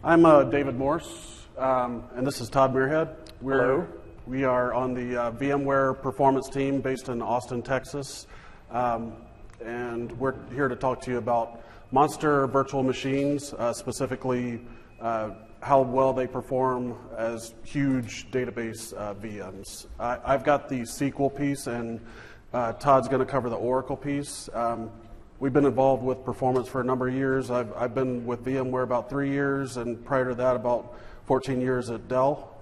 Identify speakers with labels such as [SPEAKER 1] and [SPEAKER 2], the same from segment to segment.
[SPEAKER 1] I'm David Morse, and this is Todd Muirhead.
[SPEAKER 2] Hello.
[SPEAKER 1] We are on the VMware performance team based in Austin, Texas, and we're here to talk to you about monster virtual machines, specifically how well they perform as huge database VMs. I've got the SQL piece, and Todd's going to cover the Oracle piece. We've been involved with performance for a number of years. I've been with VMware about 3 years, and prior to that, about 14 years at Dell.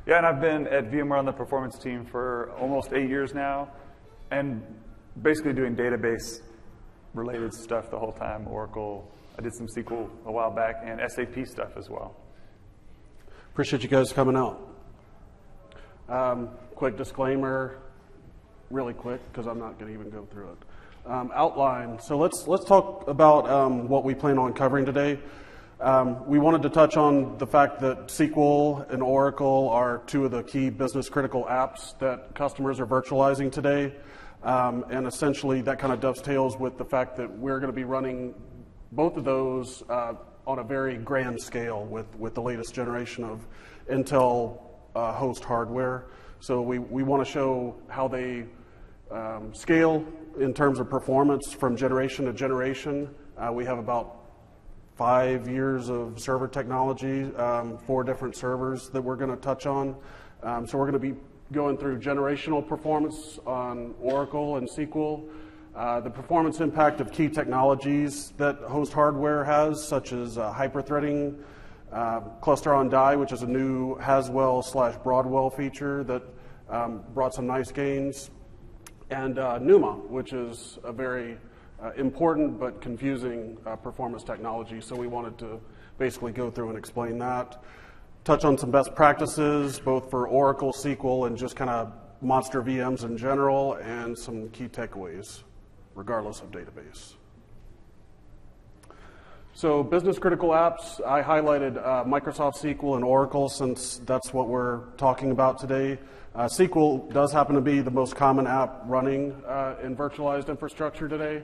[SPEAKER 2] Yeah, and I've been at VMware on the performance team for almost 8 years now, and basically doing database-related stuff the whole time. Oracle, I did some SQL a while back, and SAP stuff as well.
[SPEAKER 1] Appreciate you guys coming out. Quick disclaimer, really quick, because I'm not going to even go through it. Outline. So let's talk about what we plan on covering today. We wanted to touch on the fact that SQL and Oracle are two of the key business critical apps that customers are virtualizing today. And essentially that kind of dovetails with the fact that we're going to be running both of those on a very grand scale with the latest generation of Intel host hardware. So we want to show how they scale in terms of performance from generation to generation. We have about 5 years of server technology, 4 different servers that we're going to touch on. So we're going to be going through generational performance on Oracle and SQL, the performance impact of key technologies that host hardware has, such as hyperthreading, cluster on die, which is a new Haswell/Broadwell feature that brought some nice gains, and NUMA, which is a very important but confusing performance technology. So we wanted to basically go through and explain that. Touch on some best practices, both for Oracle, SQL, and just kind of monster VMs in general, and some key takeaways, regardless of database. So business critical apps, I highlighted Microsoft SQL and Oracle since that's what we're talking about today. SQL does happen to be the most common app running in virtualized infrastructure today.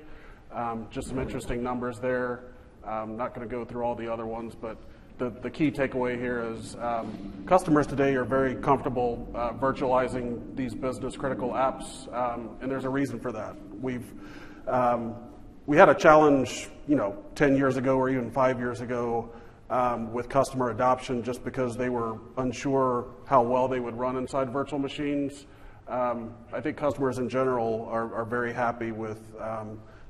[SPEAKER 1] Just some interesting numbers there. I'm not going to go through all the other ones, but the key takeaway here is customers today are very comfortable virtualizing these business critical apps, and there's a reason for that. We had a challenge, 10 years ago or even 5 years ago with customer adoption just because they were unsure how well they would run inside virtual machines. I think customers in general are very happy with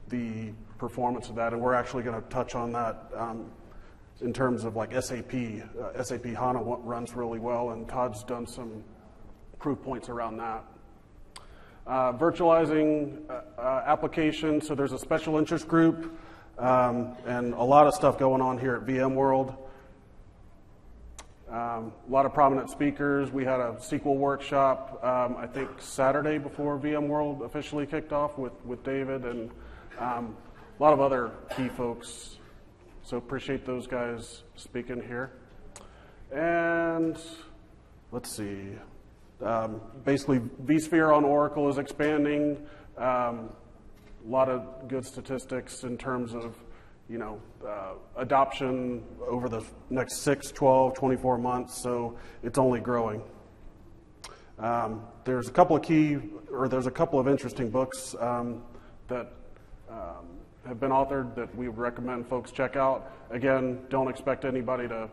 [SPEAKER 1] the performance of that, and we're actually going to touch on that in terms of like SAP. SAP HANA runs really well, and Todd's done some proof points around that. Virtualizing applications, so there's a special interest group and a lot of stuff going on here at VMworld. A lot of prominent speakers. We had a SQL workshop, I think Saturday before VMworld officially kicked off with David, and a lot of other key folks. So appreciate those guys speaking here. And let's see. Basically, vSphere on Oracle is expanding. A lot of good statistics in terms of, adoption over the next 6, 12, 24 months, so it's only growing. There's a couple of interesting books that have been authored that we would recommend folks check out. Again, don't expect anybody to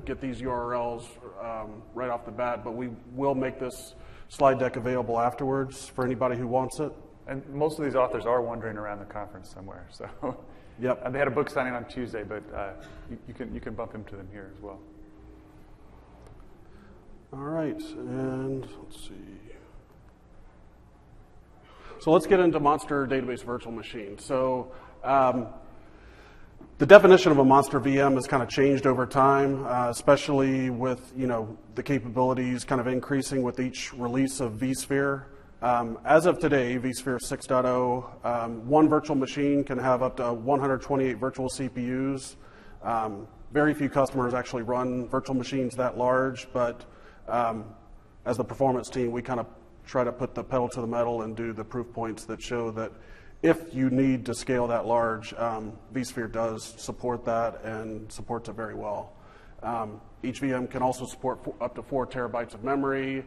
[SPEAKER 1] get these URLs right off the bat, but we will make this slide deck available afterwards for anybody who wants it.
[SPEAKER 2] And most of these authors are wandering around the conference somewhere. So,
[SPEAKER 1] yep.
[SPEAKER 2] They had a book signing on Tuesday, but you can bump into them here as well.
[SPEAKER 1] All right, and let's see. So let's get into monster database virtual machine. So the definition of a monster VM has kind of changed over time, especially with the capabilities kind of increasing with each release of vSphere. As of today, vSphere 6.0, one virtual machine can have up to 128 virtual CPUs. Very few customers actually run virtual machines that large, but as the performance team, we kind of try to put the pedal to the metal and do the proof points that show that if you need to scale that large, vSphere does support that and supports it very well. Each VM can also support up to 4 terabytes of memory.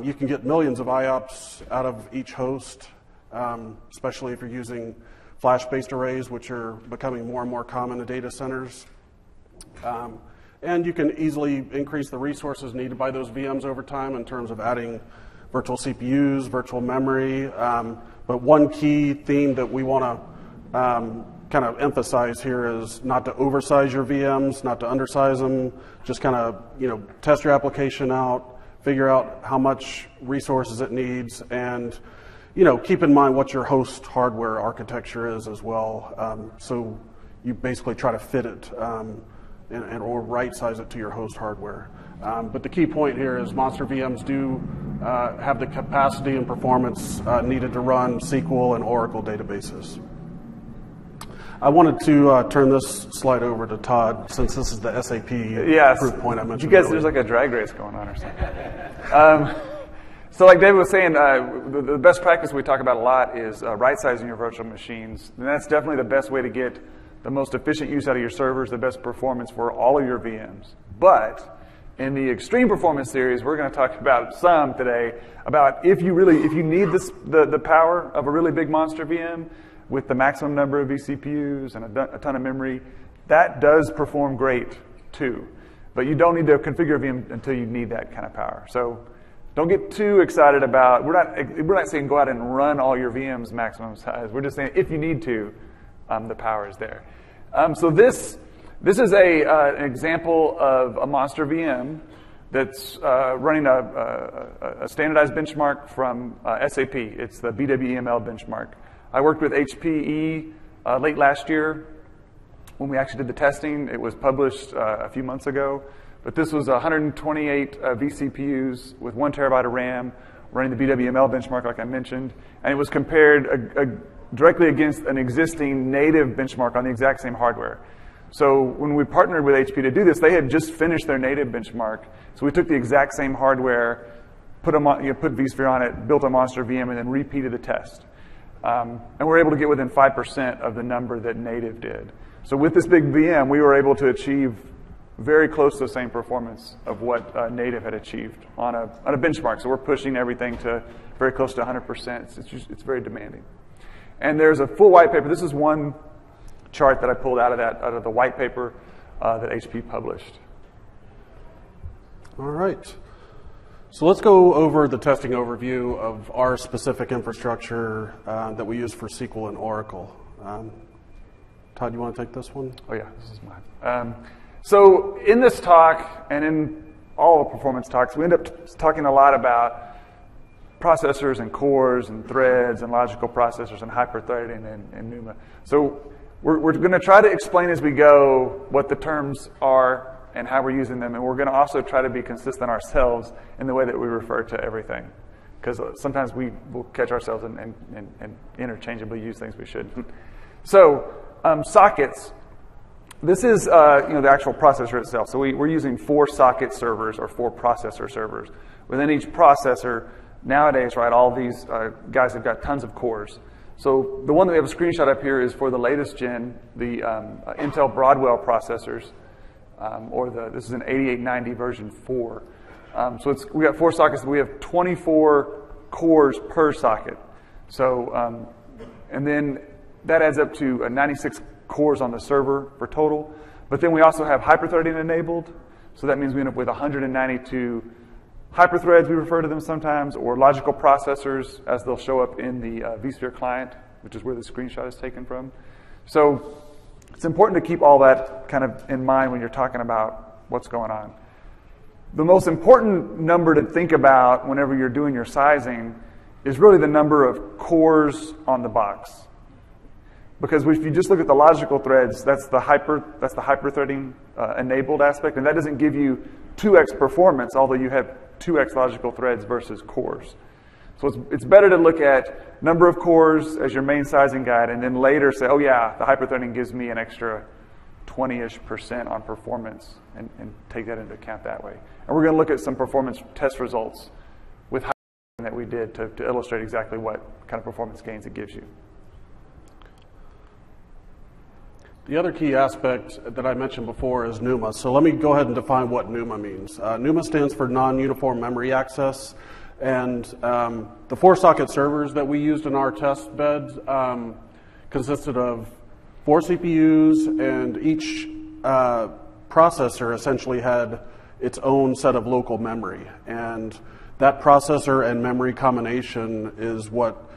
[SPEAKER 1] You can get millions of IOPS out of each host, especially if you're using flash-based arrays, which are becoming more and more common in data centers. And you can easily increase the resources needed by those VMs over time in terms of adding virtual CPUs, virtual memory. But one key theme that we want to kind of emphasize here is not to oversize your VMs, not to undersize them. Just kind of test your application out, figure out how much resources it needs, and keep in mind what your host hardware architecture is as well. So you basically try to fit it or right size it to your host hardware. But the key point here is Monster VMs do have the capacity and performance needed to run SQL and Oracle databases. I wanted to turn this slide over to Todd, since this is the SAP proof point I mentioned.
[SPEAKER 2] You guys, there's like a drag race going on or something. So like David was saying, the best practice we talk about a lot is right-sizing your virtual machines. And that's definitely the best way to get the most efficient use out of your servers, the best performance for all of your VMs. But in the extreme performance series, we're going to talk about some today about if you need the power of a really big monster VM with the maximum number of vCPUs and a ton of memory, that does perform great too. But you don't need to configure a VM until you need that kind of power. So don't get too excited about, we're not saying go out and run all your VMs maximum size. We're just saying if you need to, the power is there. So this is an example of a monster VM that's running a standardized benchmark from SAP. It's the VMware benchmark. I worked with HPE late last year when we actually did the testing. It was published a few months ago. But this was 128 vCPUs with 1 terabyte of RAM running the VMware benchmark, like I mentioned. And it was compared directly against an existing native benchmark on the exact same hardware. So when we partnered with HP to do this, they had just finished their native benchmark. So we took the exact same hardware, put vSphere on it, built a monster VM, and then repeated the test. And we were able to get within 5% of the number that native did. So with this big VM, we were able to achieve very close to the same performance of what native had achieved on a benchmark. So we're pushing everything to very close to 100%. It's very demanding. And there's a full white paper. This is one chart that I pulled out of the white paper that HP published.
[SPEAKER 1] All right. So let's go over the testing overview of our specific infrastructure that we use for SQL and Oracle. Todd, you want to take this one?
[SPEAKER 2] Oh yeah, this is mine. So in this talk and in all the performance talks, we end up talking a lot about processors and cores and threads and logical processors and hyperthreading and NUMA. So we're going to try to explain as we go what the terms are and how we're using them, and we're going to also try to be consistent ourselves in the way that we refer to everything, because sometimes we will catch ourselves and interchangeably use things we shouldn't. So sockets. This is the actual processor itself. So we're using 4 socket servers or 4 processor servers. Within each processor, nowadays, right, all these guys have got tons of cores. So the one that we have a screenshot up here is for the latest gen, the Intel Broadwell processors, this is an 8890 version 4. So we got 4 sockets. We have 24 cores per socket. So and then that adds up to 96 cores on the server for total. But then we also have hyperthreading enabled. So that means we end up with 192 hyperthreads, we refer to them sometimes, or logical processors, as they'll show up in the vSphere client, which is where the screenshot is taken from. So it's important to keep all that kind of in mind when you're talking about what's going on. The most important number to think about whenever you're doing your sizing is really the number of cores on the box. Because if you just look at the logical threads, that's the hyperthreading enabled aspect, and that doesn't give you 2x performance, although you have 2x logical threads versus cores. So it's better to look at number of cores as your main sizing guide, and then later say, oh yeah, the hyperthreading gives me an extra 20-ish% on performance, and take that into account that way. And we're going to look at some performance test results with hyperthreading that we did to illustrate exactly what kind of performance gains it gives you.
[SPEAKER 1] The other key aspect that I mentioned before is NUMA. So let me go ahead and define what NUMA means. NUMA stands for non-uniform memory access. And the 4-socket servers that we used in our test bed consisted of 4 CPUs, and each processor essentially had its own set of local memory. And that processor and memory combination is what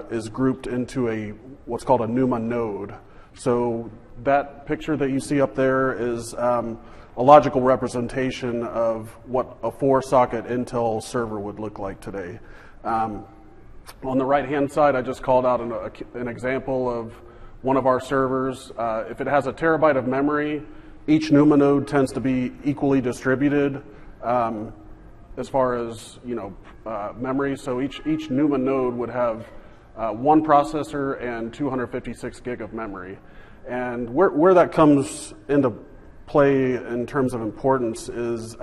[SPEAKER 1] is grouped into what's called a NUMA node. So that picture that you see up there is a logical representation of what a 4-socket Intel server would look like today. On the right-hand side, I just called out an example of one of our servers. If it has a terabyte of memory, each NUMA node tends to be equally distributed as far as memory. So each NUMA node would have one processor and 256 gig of memory. And where that comes into play in terms of importance is,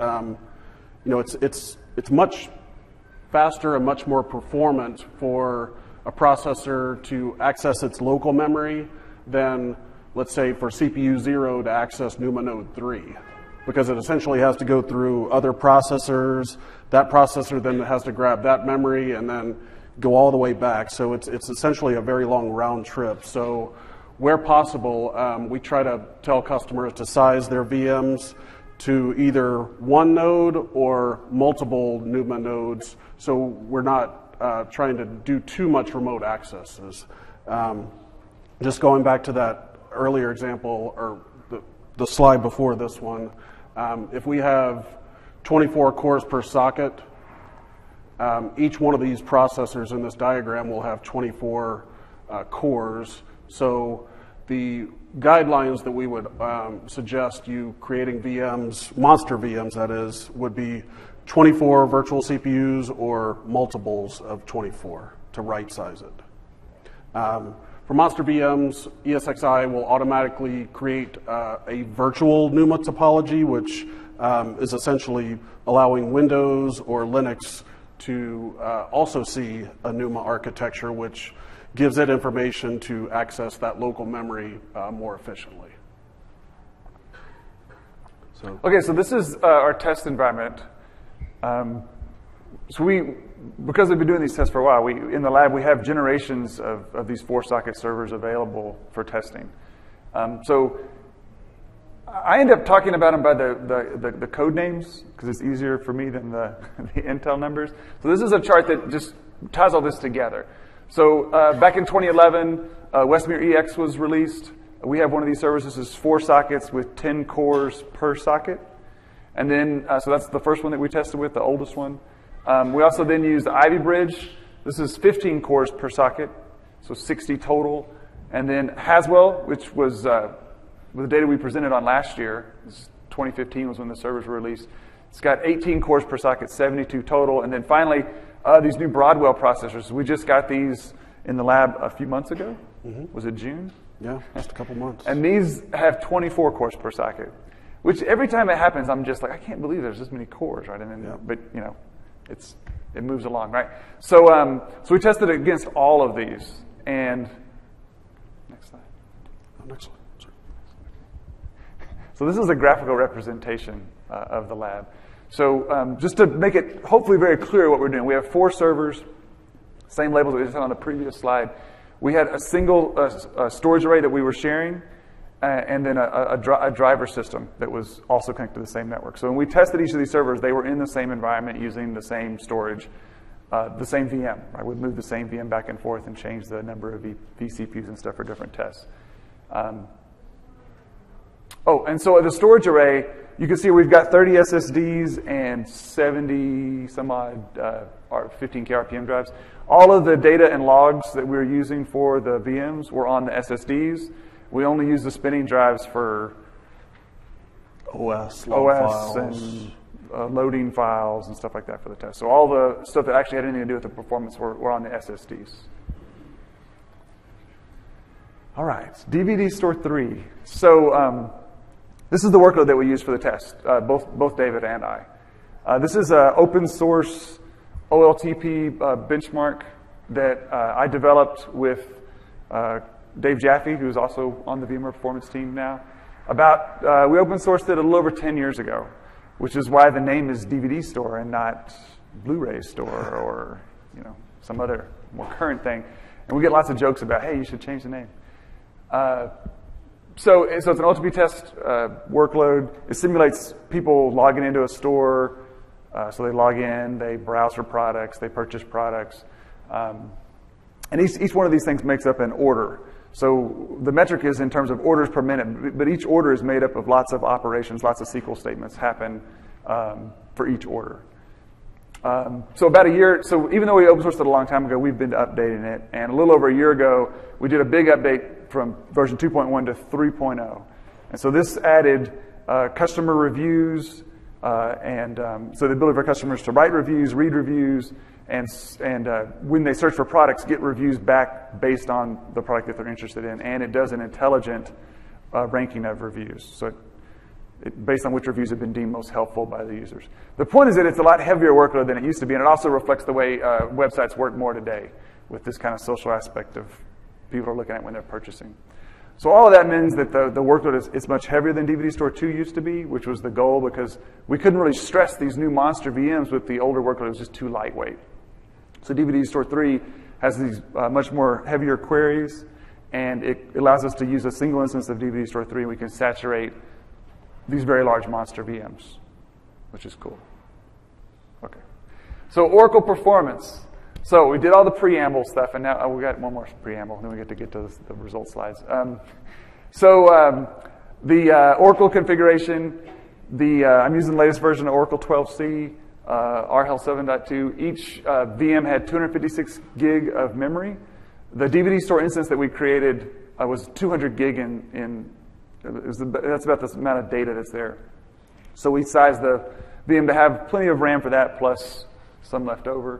[SPEAKER 1] it's much faster and much more performant for a processor to access its local memory than, let's say, for CPU 0 to access NUMA node 3, because it essentially has to go through other processors. That processor then has to grab that memory and then go all the way back. So it's essentially a very long round trip. So where possible, we try to tell customers to size their VMs to either one node or multiple NUMA nodes, so we're not trying to do too much remote accesses. Just going back to that earlier example, or the slide before this one, if we have 24 cores per socket, each one of these processors in this diagram will have 24 cores. So the guidelines that we would suggest you creating VMs, monster VMs that is, would be 24 virtual CPUs or multiples of 24 to right size it. For monster VMs, ESXi will automatically create a virtual NUMA topology, which is essentially allowing Windows or Linux to also see a NUMA architecture, which gives it information to access that local memory more efficiently.
[SPEAKER 2] Okay, so this is our test environment. Because we've been doing these tests for a while, in the lab we have generations of these 4-socket servers available for testing. So I end up talking about them by the code names because it's easier for me than the Intel numbers. So this is a chart that just ties all this together. So back in 2011, Westmere EX was released. We have one of these servers. This is 4 sockets with 10 cores per socket. And then, so that's the first one that we tested with, the oldest one. We also then used Ivy Bridge. This is 15 cores per socket, so 60 total. And then Haswell, which was the data we presented on last year. 2015 was when the servers were released. It's got 18 cores per socket, 72 total. And then finally, these new Broadwell processors. We just got these in the lab a few months ago. Mm-hmm. Was it June?
[SPEAKER 1] Yeah, just a couple months.
[SPEAKER 2] And these have 24 cores per socket, which every time it happens, I'm just like, I can't believe there's this many cores, right? And then, yeah. But it moves along, right? So, so we tested it against all of these. And next slide.
[SPEAKER 1] Next slide. Sorry.
[SPEAKER 2] So this is a graphical representation of the lab. So just to make it hopefully very clear what we're doing, we have 4 servers, same labels that we just had on the previous slide. We had a single storage array that we were sharing, and then a driver system that was also connected to the same network. So when we tested each of these servers, they were in the same environment using the same storage, the same VM. Right? We'd move the same VM back and forth and change the number of vCPUs and stuff for different tests. And so the storage array, you can see we've got 30 SSDs and 70 some odd 15K RPM drives. All of the data and logs that we were using for the VMs were on the SSDs. We only use the spinning drives for
[SPEAKER 1] OS
[SPEAKER 2] files and loading files and stuff like that for the test. So all the stuff that actually had anything to do with the performance were on the SSDs. All right, DVD Store 3. So this is the workload that we use for the test, both David and I. This is an open source OLTP benchmark that I developed with Dave Jaffe, who's also on the VMware Performance team now. We open sourced it a little over 10 years ago, which is why the name is DVD Store and not Blu-ray Store or some other more current thing. And we get lots of jokes about, hey, you should change the name. So it's an OLTP test workload. It simulates people logging into a store. So they log in, they browse for products, they purchase products. And each one of these things makes up an order. So the metric is in terms of orders per minute, but each order is made up of lots of operations, lots of SQL statements happen for each order. So about a year, so even though we open sourced it a long time ago, we've been updating it. And a little over a year ago, we did a big update from version 2.1 to 3.0. And so this added customer reviews, so the ability for customers to write reviews, read reviews, and when they search for products, get reviews back based on the product that they're interested in. And it does an intelligent ranking of reviews. So based on which reviews have been deemed most helpful by the users. The point is that it's a lot heavier workload than it used to be, and it also reflects the way websites work more today with this kind of social aspect of people are looking at when they're purchasing. So all of that means that the workload is much heavier than DVD Store 2 used to be, which was the goal because we couldn't really stress these new monster VMs with the older workload. It was just too lightweight. So DVD Store 3 has these much more heavier queries, and it allows us to use a single instance of DVD Store 3, and we can saturate these very large monster VMs, which is cool. Okay. So Oracle performance. So we did all the preamble stuff, and now we got one more preamble, and then we get to the result slides. The Oracle configuration, I'm using the latest version of Oracle 12c, RHEL 7.2. Each VM had 256 gig of memory. The DVD Store instance that we created was 200 gig that's about the amount of data that's there. So we sized the VM to have plenty of RAM for that, plus some left over.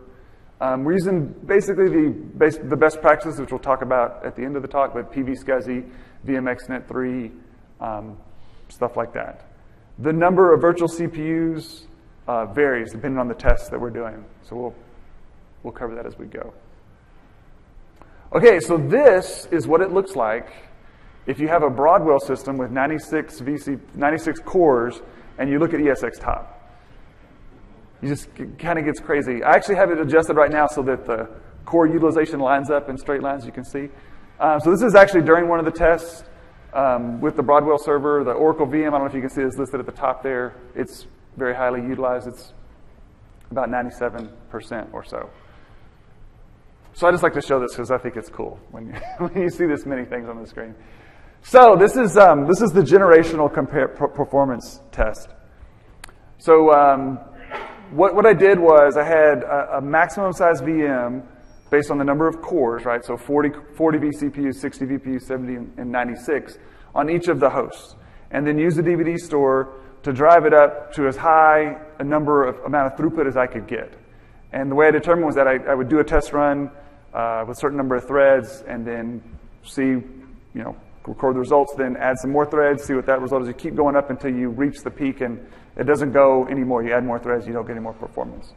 [SPEAKER 2] We're using basically the best practices, which we'll talk about at the end of the talk, but PvSCSI, VMXNet 3, stuff like that. The number of virtual CPUs varies depending on the tests that we're doing. So we'll cover that as we go. Okay, so this is what it looks like if you have a Broadwell system with 96 cores and you look at ESX top. It just kind of gets crazy. I actually have it adjusted right now so that the core utilization lines up in straight lines, you can see. So this is actually during one of the tests with the Broadwell server. The Oracle VM, I don't know if you can see this listed at the top there. It's very highly utilized. It's about 97% or so. So I just like to show this because I think it's cool when you see this many things on the screen. So this is the generational performance test. So what I did was I had a maximum size VM based on the number of cores, right? So 40 vCPUs, 60 VPUs, 70, and 96 on each of the hosts. And then use the DVD Store to drive it up to as high a amount of throughput as I could get. And the way I determined was that I would do a test run with a certain number of threads and then see, record the results, then add some more threads, see what that result is. You keep going up until you reach the peak and it doesn't go anymore. You add more threads, you don't get any more performance.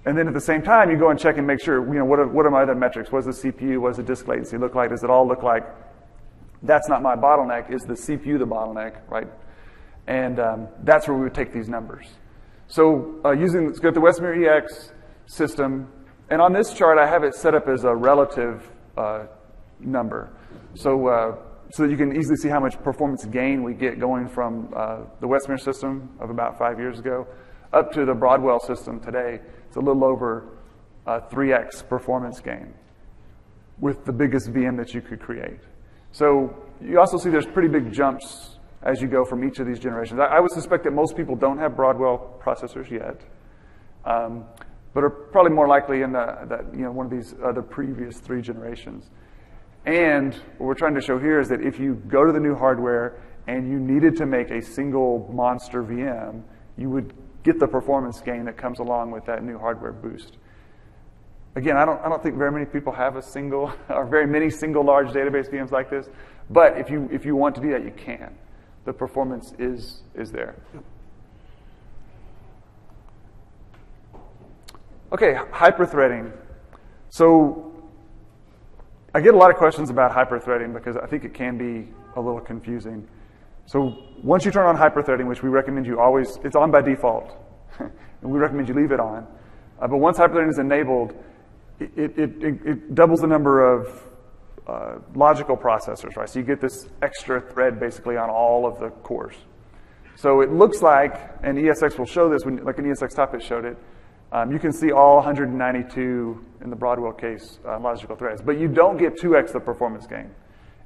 [SPEAKER 2] And then at the same time, you go and check and make sure, what are my other metrics? What does the CPU, what does the disk latency look like? Does it all look like that's not my bottleneck? Is the CPU the bottleneck, right? And that's where we would take these numbers. So let's go to the Westmere EX system. And on this chart, I have it set up as a relative number. So that you can easily see how much performance gain we get going from the Westmere system of about 5 years ago up to the Broadwell system today. It's a little over 3x performance gain with the biggest VM that you could create. So you also see there's pretty big jumps as you go from each of these generations. I would suspect that most people don't have Broadwell processors yet, but are probably more likely in one of these other previous 3 generations. And what we're trying to show here is that if you go to the new hardware and you needed to make a single monster VM, you would get the performance gain that comes along with that new hardware boost. Again, I don't think very many people have very many single large database VMs like this. But if you want to do that, you can. The performance is there. Okay, hyperthreading. So I get a lot of questions about hyper-threading because I think it can be a little confusing. So once you turn on hyper-threading, which we recommend you always, it's on by default, and we recommend you leave it on. But once hyper-threading is enabled, it doubles the number of logical processors, right? So you get this extra thread basically on all of the cores. So it looks like, and ESX will show this, like an ESX topic showed it, you can see all 192, in the Broadwell case, logical threads. But you don't get 2x the performance gain.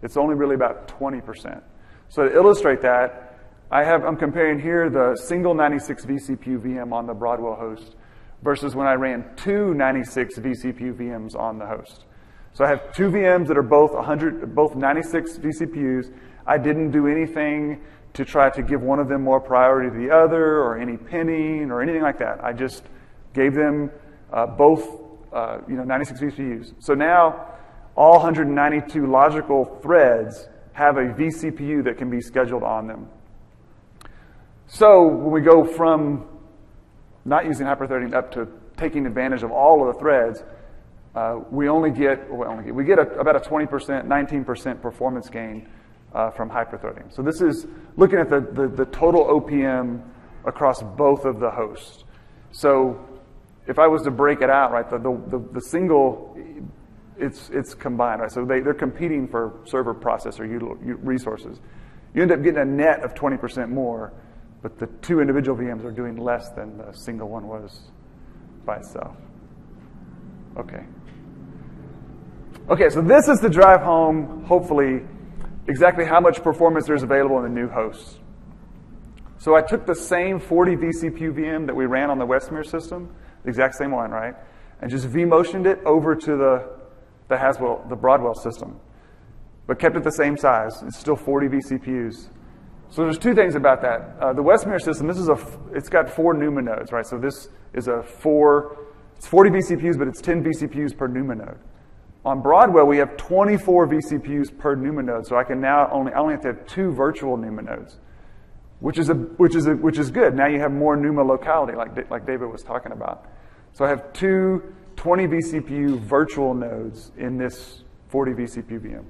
[SPEAKER 2] It's only really about 20%. So to illustrate that, I'm comparing here the single 96 vCPU VM on the Broadwell host versus when I ran two 96 vCPU VMs on the host. So I have two VMs that are both 96 vCPUs. I didn't do anything to try to give one of them more priority to the other or any pinning or anything like that. I just gave them both 96 vCPUs. So now all 192 logical threads have a vCPU that can be scheduled on them. So when we go from not using hyper-threading up to taking advantage of all of the threads, we get about a 20%, 19% performance gain from hyper-threading. So this is looking at the total OPM across both of the hosts. So if I was to break it out, right, the single, it's combined, right? So they're competing for server processor resources. You end up getting a net of 20% more, but the two individual VMs are doing less than the single one was by itself. Okay. Okay, so this is to drive home, hopefully, exactly how much performance there's available in the new hosts. So I took the same 40 vCPU VM that we ran on the Westmere system, the exact same one, right? And just vMotioned it over to the Broadwell system, but kept it the same size. It's still 40 vCPUs. So there's two things about that. The Westmere system, it's got 4 NUMA nodes, right? So this is it's 40 vCPUs, but it's 10 vCPUs per NUMA node. On Broadwell, we have 24 vCPUs per NUMA node, so I only have to have 2 virtual NUMA nodes, which is good. Now you have more NUMA locality, like David was talking about. So I have 2 20 vCPU virtual nodes in this 40 vCPU VM.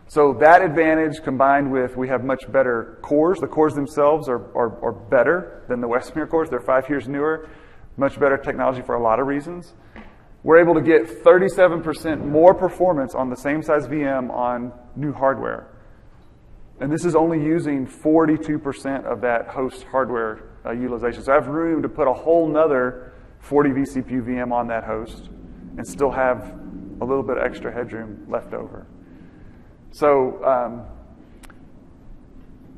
[SPEAKER 2] So that advantage combined with we have much better cores. The cores themselves are better than the Westmere cores. They're 5 years newer, much better technology for a lot of reasons. We're able to get 37% more performance on the same size VM on new hardware. And this is only using 42% of that host hardware utilization. So I have room to put a whole nother 40 vCPU VM on that host and still have a little bit extra headroom left over. So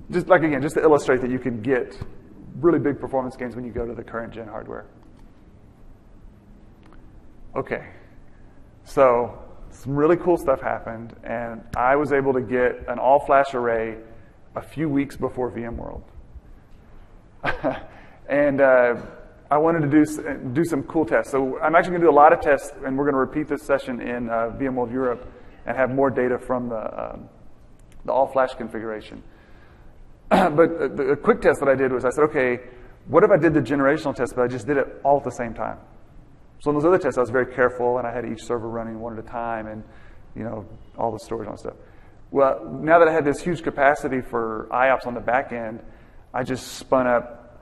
[SPEAKER 2] just to illustrate that you can get really big performance gains when you go to the current gen hardware. Okay, so some really cool stuff happened, and I was able to get an all-flash array a few weeks before VMworld. And I wanted to do some cool tests. So I'm actually going to do a lot of tests, and we're going to repeat this session in VMworld Europe and have more data from the all-flash configuration. But the quick test that I did was I said, okay, what if I did the generational test, but I just did it all at the same time? So in those other tests, I was very careful, and I had each server running one at a time, and all the storage and stuff. Well, now that I had this huge capacity for IOPS on the back end, I just spun up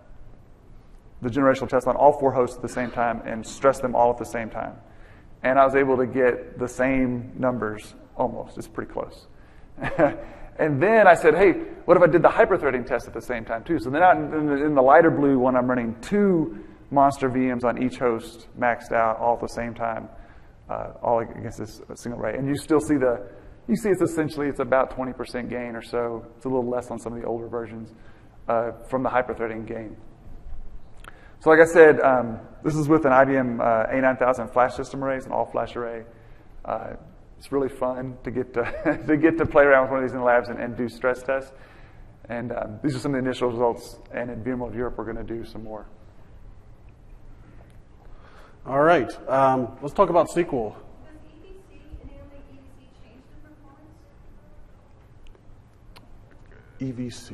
[SPEAKER 2] the generational test on all 4 hosts at the same time and stressed them all at the same time. And I was able to get the same numbers almost. It's pretty close. And then I said, hey, what if I did the hyper-threading test at the same time too? So then in the lighter blue one, I'm running 2 monster VMs on each host, maxed out, all at the same time, all against this single array. And you still see it's about 20% gain or so. It's a little less on some of the older versions from the hyper-threading gain. So like I said, this is with an IBM A9000 flash system array. It's an all-flash array. It's really fun to get to play around with one of these in the labs and do stress tests. And these are some of the initial results. And in VMworld Europe, we're going to do some more.
[SPEAKER 1] All right. Let's talk about SQL.
[SPEAKER 3] Does enabling EVC change the performance?
[SPEAKER 1] EVC.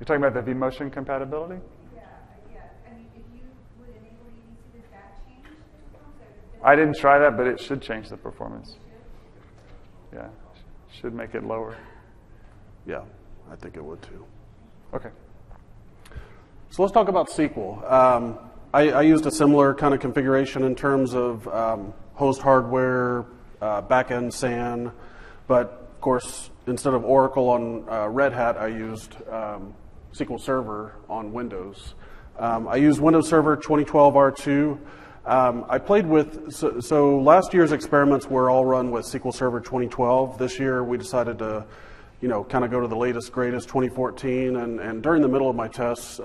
[SPEAKER 2] You're talking about the vMotion compatibility?
[SPEAKER 3] Yeah. I mean, if you would enable EVC, does that change the performance?
[SPEAKER 2] I didn't try that, but it should change the performance. Yeah, should make it lower.
[SPEAKER 1] Yeah, I think it would too.
[SPEAKER 2] Okay.
[SPEAKER 1] So let's talk about SQL. I used a similar kind of configuration in terms of host hardware, backend SAN, but of course, instead of Oracle on Red Hat, I used SQL Server on Windows. I used Windows Server 2012 R2. I played with, so last year's experiments were all run with SQL Server 2012. This year we decided to, kind of go to the latest, greatest 2014. And during the middle of my tests,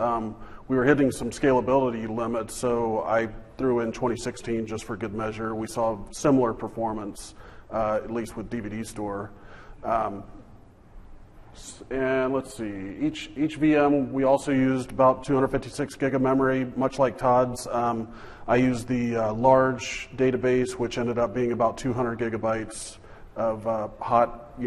[SPEAKER 1] we were hitting some scalability limits, so I threw in 2016 just for good measure. We saw similar performance, at least with DVD Store. And let's see, each VM, we also used about 256 gig of memory, much like Todd's. I used the large database, which ended up being about 200 gigabytes of hot,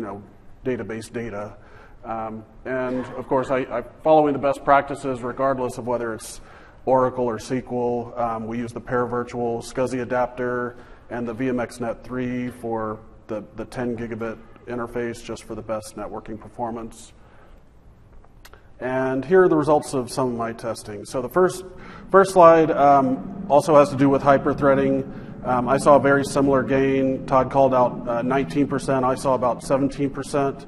[SPEAKER 1] database data. And of course, I'm following the best practices regardless of whether it's Oracle or SQL. We use the Paravirtual SCSI adapter and the VMXNet 3 for the 10 gigabit interface just for the best networking performance. And here are the results of some of my testing. So the first slide also has to do with hyperthreading. I saw a very similar gain. Todd called out 19%. I saw about 17%.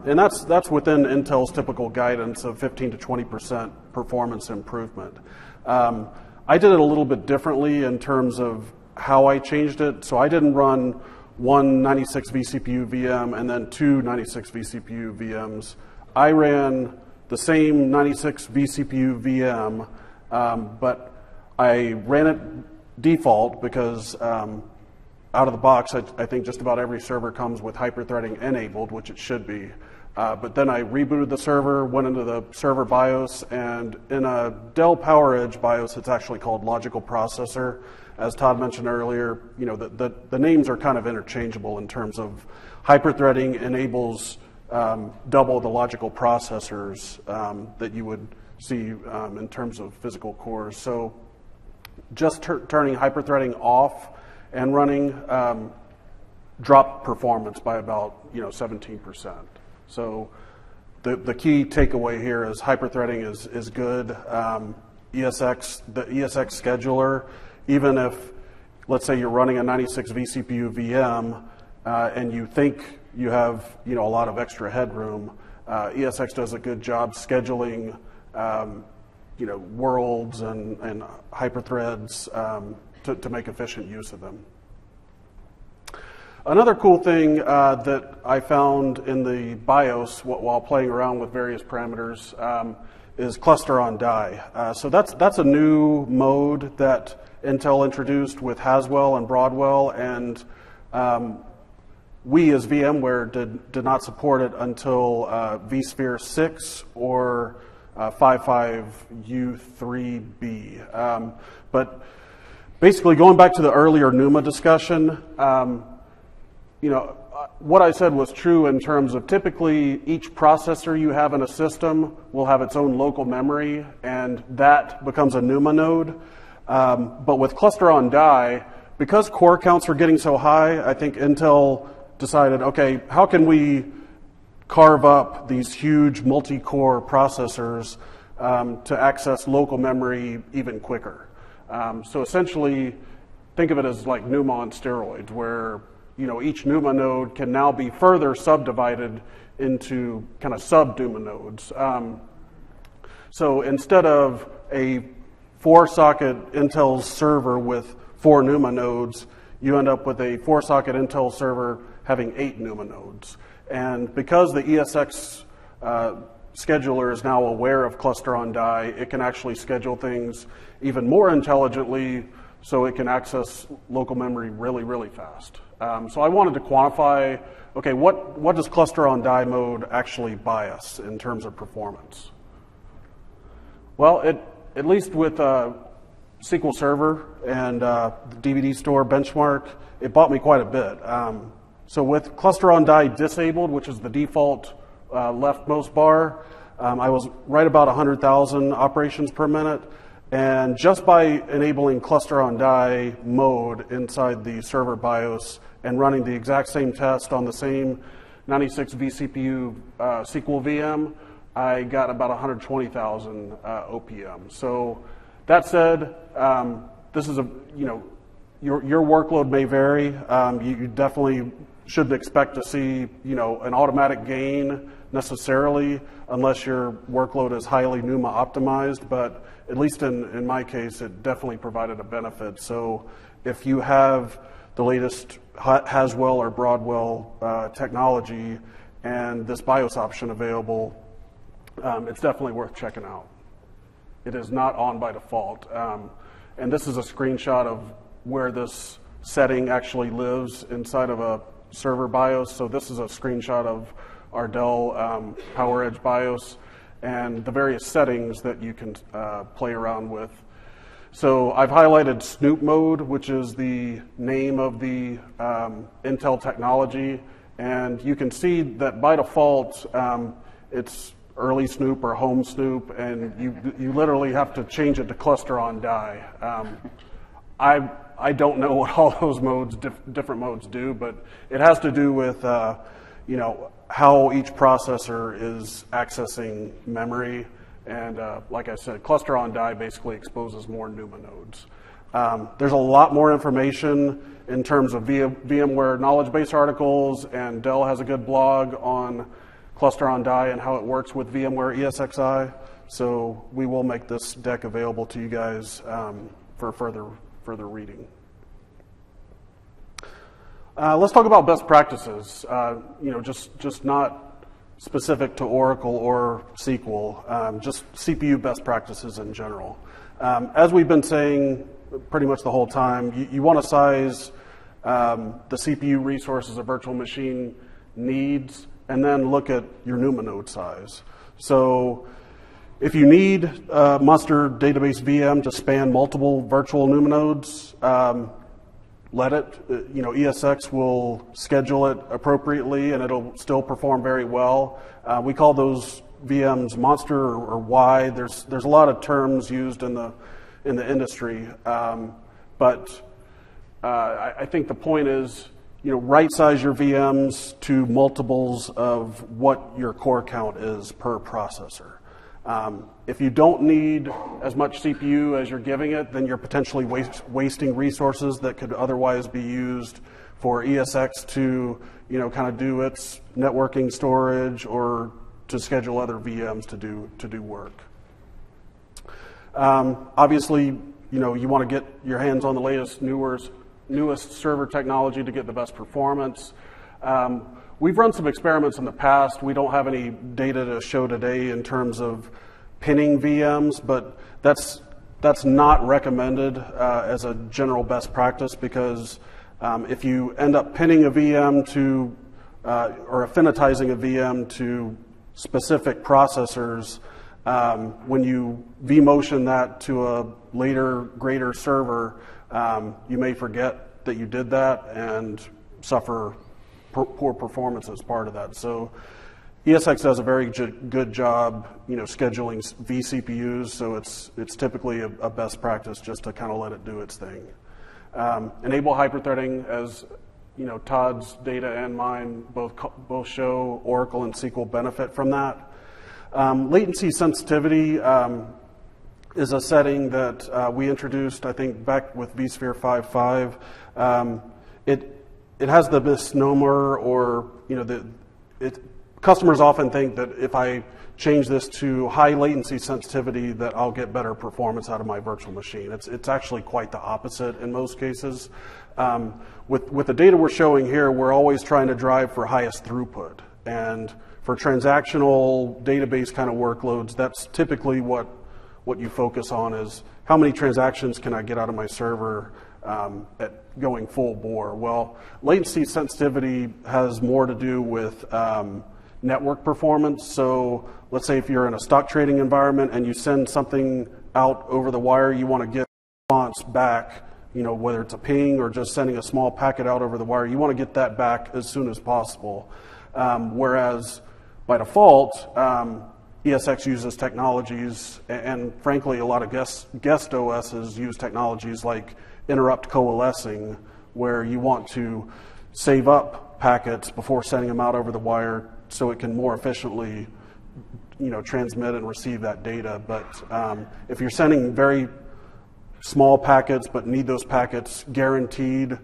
[SPEAKER 1] And that's within Intel's typical guidance of 15 to 20% performance improvement. I did it a little bit differently in terms of how I changed it. So I didn't run one 96 vCPU VM and then two 96 vCPU VMs. I ran the same 96 vCPU VM, but I ran it default because out of the box, I think just about every server comes with hyperthreading enabled, which it should be. But then I rebooted the server, went into the server BIOS, and in a Dell PowerEdge BIOS, it's actually called Logical Processor. As Todd mentioned earlier, the names are kind of interchangeable in terms of hyperthreading enables double the logical processors that you would see in terms of physical cores. So just turning hyperthreading off and running dropped performance by about 17%. So the key takeaway here is hyperthreading is good. The ESX scheduler, even if, let's say you're running a 96 vCPU VM and you think you have a lot of extra headroom, ESX does a good job scheduling worlds and hyperthreads to make efficient use of them. Another cool thing that I found in the BIOS while playing around with various parameters is cluster on die. So that's a new mode that Intel introduced with Haswell and Broadwell, and we as VMware did not support it until vSphere 6 or 55U3B. But basically, going back to the earlier NUMA discussion, what I said was true in terms of typically each processor you have in a system will have its own local memory, and that becomes a NUMA node. But with cluster on die, because core counts are getting so high, I think Intel decided, okay, how can we carve up these huge multi-core processors to access local memory even quicker? So essentially, think of it as like NUMA on steroids, where each NUMA node can now be further subdivided into kind of sub-NUMA nodes. So instead of a 4-socket Intel server with 4 NUMA nodes, you end up with a 4-socket Intel server having 8 NUMA nodes. And because the ESX scheduler is now aware of cluster on die, it can actually schedule things even more intelligently so it can access local memory really, really fast. So I wanted to quantify, okay, what does cluster on die mode actually buy us in terms of performance? Well, at least with SQL Server and the DVD Store benchmark, it bought me quite a bit. So with cluster on die disabled, which is the default leftmost bar, I was right about 100,000 operations per minute. And just by enabling cluster on die mode inside the server BIOS, and running the exact same test on the same 96 vCPU SQL VM, I got about 120,000 OPM. So that said, this is your workload may vary. You definitely shouldn't expect to see an automatic gain necessarily unless your workload is highly NUMA optimized, but at least in my case, it definitely provided a benefit. So if you have the latest Haswell or Broadwell technology and this BIOS option available, it's definitely worth checking out. It is not on by default. And this is a screenshot of where this setting actually lives inside of a server BIOS. So this is a screenshot of our Dell PowerEdge BIOS and the various settings that you can play around with. So I've highlighted Snoop mode, which is the name of the Intel technology. And you can see that by default, it's early Snoop or home Snoop, and you literally have to change it to cluster on die. I don't know what all those modes, different modes do, but it has to do with how each processor is accessing memory. And like I said, cluster on die basically exposes more NUMA nodes. There's a lot more information in terms of VMware knowledge base articles, and Dell has a good blog on cluster on die and how it works with VMware ESXi. So we will make this deck available to you guys for further reading. Let's talk about best practices. Just not specific to Oracle or SQL, just CPU best practices in general. As we've been saying pretty much the whole time, you want to size the CPU resources a virtual machine needs, and then look at your NUMA node size. So if you need a Monster Database VM to span multiple virtual NUMA nodes, let it. ESX will schedule it appropriately, and it'll still perform very well. We call those VMs Monster or Y. There's a lot of terms used in the industry, but I think the point is, right size your VMs to multiples of what your core count is per processor. If you don't need as much CPU as you're giving it, then you're potentially wasting resources that could otherwise be used for ESX to, kind of do its networking storage or to schedule other VMs to do work. Obviously, you want to get your hands on the latest, newest server technology to get the best performance. We've run some experiments in the past. We don't have any data to show today in terms of pinning VMs, but that's not recommended as a general best practice, because if you end up pinning a VM to or affinitizing a VM to specific processors, when you vMotion that to a later greater server, you may forget that you did that and suffer poor performance as part of that. So ESX does a very good job, scheduling vCPUs, so it's typically a best practice just to kind of let it do its thing. Enable hyperthreading, as Todd's data and mine both show Oracle and SQL benefit from that. Latency sensitivity is a setting that we introduced, I think, back with vSphere 5.5. It has the misnomer, or customers often think that if I change this to high latency sensitivity, that I'll get better performance out of my virtual machine. It's actually quite the opposite in most cases. With the data we're showing here, we're always trying to drive for highest throughput. And for transactional database kind of workloads, that's typically what you focus on, is how many transactions can I get out of my server at going full bore. Well, latency sensitivity has more to do with network performance. So let's say if you're in a stock trading environment and you send something out over the wire, you want to get a response back, whether it's a ping or just sending a small packet out over the wire, you want to get that back as soon as possible. Whereas by default, ESX uses technologies, and frankly, a lot of guest OSs use technologies like interrupt coalescing, where you want to save up packets before sending them out over the wire so it can more efficiently, transmit and receive that data. But if you're sending very small packets but need those packets guaranteed,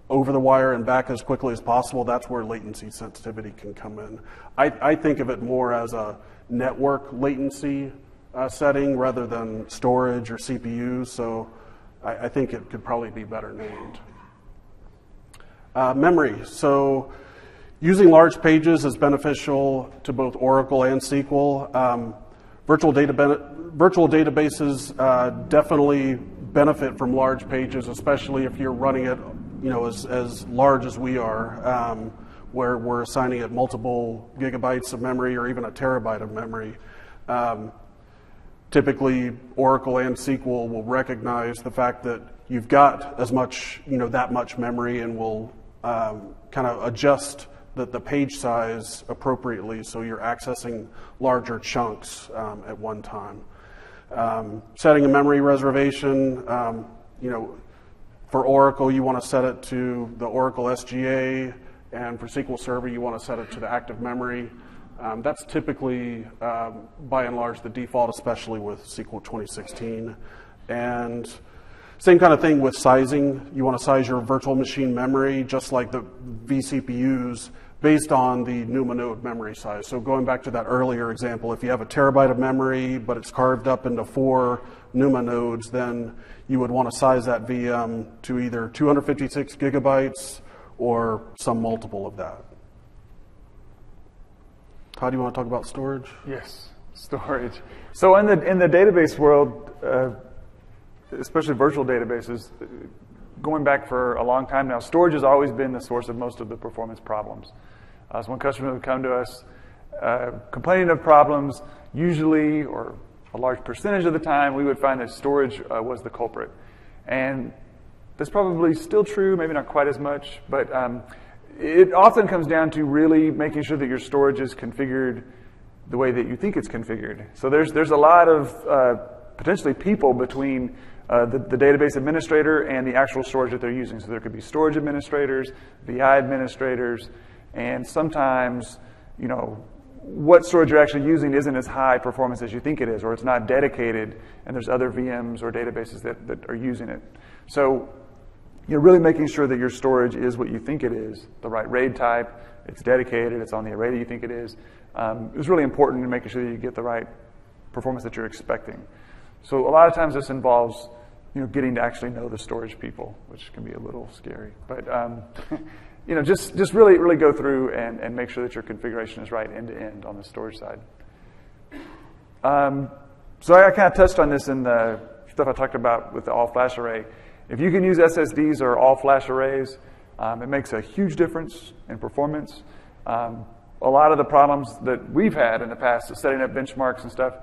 [SPEAKER 1] over the wire and back as quickly as possible, that's where latency sensitivity can come in. I think of it more as a network latency setting rather than storage or CPU, so I think it could probably be better named. Memory. So using large pages is beneficial to both Oracle and SQL. Virtual databases definitely benefit from large pages, especially if you're running it as large as we are, where we're assigning it multiple gigabytes of memory or even a terabyte of memory. Typically, Oracle and SQL will recognize the fact that you've got as much, that much memory, and will kind of adjust the page size appropriately so you're accessing larger chunks at one time. Setting a memory reservation, for Oracle, you want to set it to the Oracle SGA, and for SQL Server, you want to set it to the active memory. That's typically, by and large, the default, especially with SQL 2016. And same kind of thing with sizing. You want to size your virtual machine memory, just like the vCPUs, based on the NUMA node memory size. So going back to that earlier example, if you have a terabyte of memory, but it's carved up into 4 NUMA nodes, then you would want to size that VM to either 256 gigabytes or some multiple of that. How do you want to talk about storage?
[SPEAKER 2] Yes, storage. So in the database world, especially virtual databases, going back for a long time now, storage has always been the source of most of the performance problems. So when customers would come to us complaining of problems, usually, or a large percentage of the time, we would find that storage was the culprit. And that's probably still true, maybe not quite as much, but it often comes down to really making sure that your storage is configured the way that you think it's configured. So there's a lot of potentially people between the database administrator and the actual storage that they're using. So there could be storage administrators, VI administrators, and sometimes, what storage you're actually using isn't as high performance as you think it is, or it's not dedicated, and there's other VMs or databases that are using it. So you're really making sure that your storage is what you think it is, the right RAID type, it's dedicated, it's on the array that you think it is. It's really important in making sure that you get the right performance that you're expecting. So a lot of times this involves getting to actually know the storage people, which can be a little scary. But just really go through and make sure that your configuration is right end to end on the storage side. So I kind of touched on this in the stuff I talked about with the all-flash array. If you can use SSDs or all-flash arrays, it makes a huge difference in performance. A lot of the problems that we've had in the past, setting up benchmarks and stuff,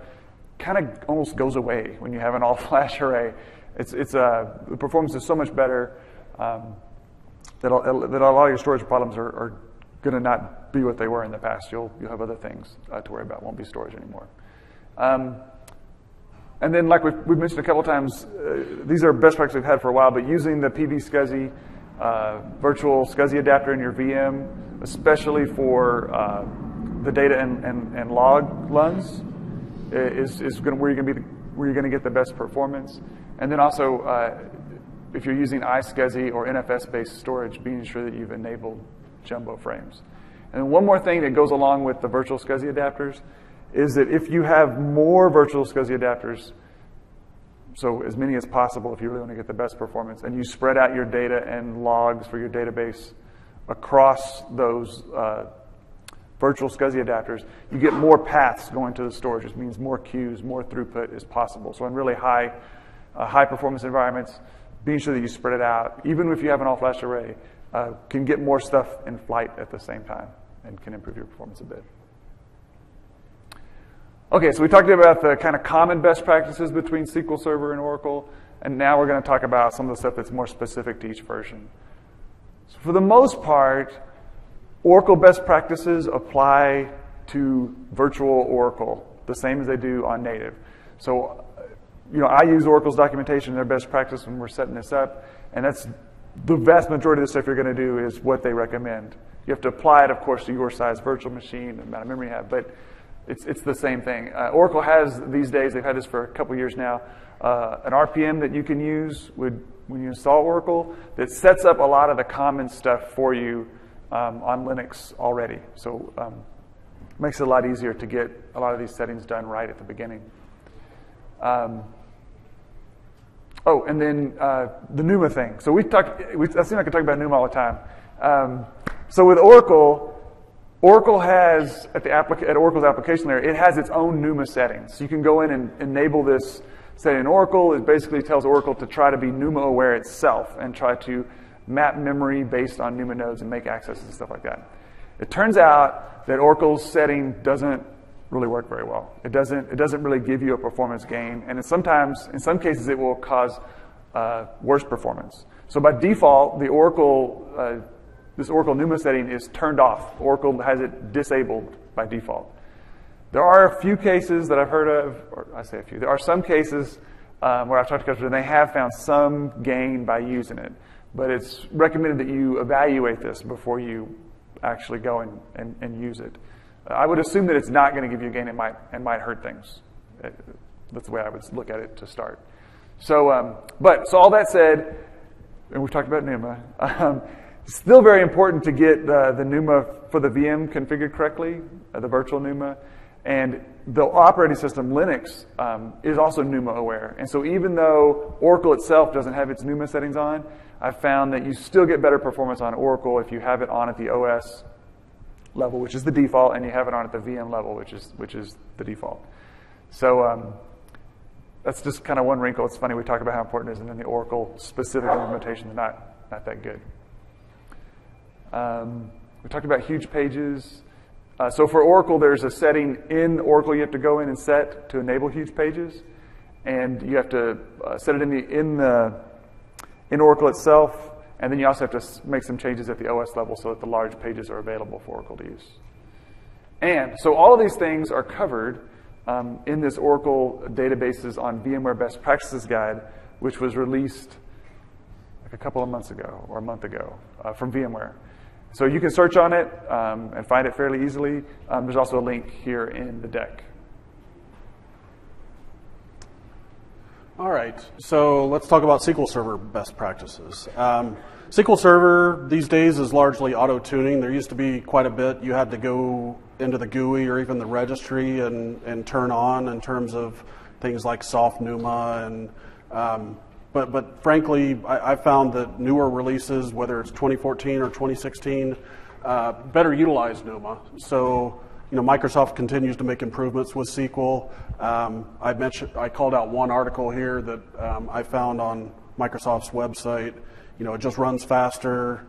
[SPEAKER 2] kind of almost goes away when you have an all-flash array. The performance is so much better that a lot of your storage problems are going to not be what they were in the past. You'll have other things to worry about. Won't be storage anymore. And then, like we've mentioned a couple times, these are best practices we've had for a while, but using the PV-SCSI virtual SCSI adapter in your VM, especially for the data and log LUNs, is where you're going to get the best performance. And then also, if you're using iSCSI or NFS-based storage, being sure that you've enabled jumbo frames. And one more thing that goes along with the virtual SCSI adapters is that if you have more virtual SCSI adapters, so as many as possible if you really want to get the best performance, and you spread out your data and logs for your database across those virtual SCSI adapters, you get more paths going to the storage, which means more queues, more throughput is possible. So in really high performance environments, being sure that you spread it out, even if you have an all-flash array, can get more stuff in flight at the same time and can improve your performance a bit. Okay, so we talked about the kind of common best practices between SQL Server and Oracle, and now we're going to talk about some of the stuff that's more specific to each version. So for the most part, Oracle best practices apply to virtual Oracle, the same as they do on native. So, I use Oracle's documentation, their best practice when we're setting this up, and that's the vast majority of the stuff you're going to do is what they recommend. You have to apply it, of course, to your size virtual machine, the amount of memory you have, but it's the same thing. Oracle has these days, they've had this for a couple years now, an RPM that you can use when you install Oracle that sets up a lot of the common stuff for you on Linux already. So it makes it a lot easier to get a lot of these settings done right at the beginning. Oh, and then the NUMA thing. So I seem like I talk about NUMA all the time. So with Oracle, Oracle has, at Oracle's application layer, it has its own NUMA settings. So you can go in and enable this setting in Oracle. It basically tells Oracle to try to be NUMA aware itself and try to map memory based on NUMA nodes and make accesses and stuff like that. It turns out that Oracle's setting doesn't really work very well. It doesn't really give you a performance gain, and in some cases, it will cause worse performance. So by default, the Oracle this Oracle NUMA setting is turned off. Oracle has it disabled by default. There are a few cases that I've heard of, or I say a few. There are some cases where I've talked to customers and they have found some gain by using it, but it's recommended that you evaluate this before you actually go and use it. I would assume that it's not going to give you a gain. It might hurt things. That's the way I would look at it to start. So all that said, and we've talked about NUMA, still very important to get the NUMA for the VM configured correctly, the virtual NUMA. And the operating system, Linux, is also NUMA aware. And so even though Oracle itself doesn't have its NUMA settings on, I've found that you still get better performance on Oracle if you have it on at the OS level, which is the default, and you have it on at the VM level, which is the default. So that's just kind of one wrinkle. It's funny, we talk about how important it is, and then the Oracle specific implementation is not that good. We talked about huge pages. So for Oracle, there's a setting in Oracle you have to go in and set to enable huge pages, and you have to set it in Oracle itself, and then you also have to make some changes at the OS level so that the large pages are available for Oracle to use. And so all of these things are covered in this Oracle Databases on VMware Best Practices Guide, which was released like a couple of months ago or a month ago from VMware. So you can search on it and find it fairly easily. There's also a link here in the deck.
[SPEAKER 1] All right, so let's talk about SQL Server best practices. SQL Server these days is largely auto-tuning. There used to be quite a bit you had to go into the GUI or even the registry and turn on in terms of things like soft NUMA. And, but frankly, I found that newer releases, whether it's 2014 or 2016, better utilize NUMA. So Microsoft continues to make improvements with SQL. I called out one article here that I found on Microsoft's website. It just runs faster.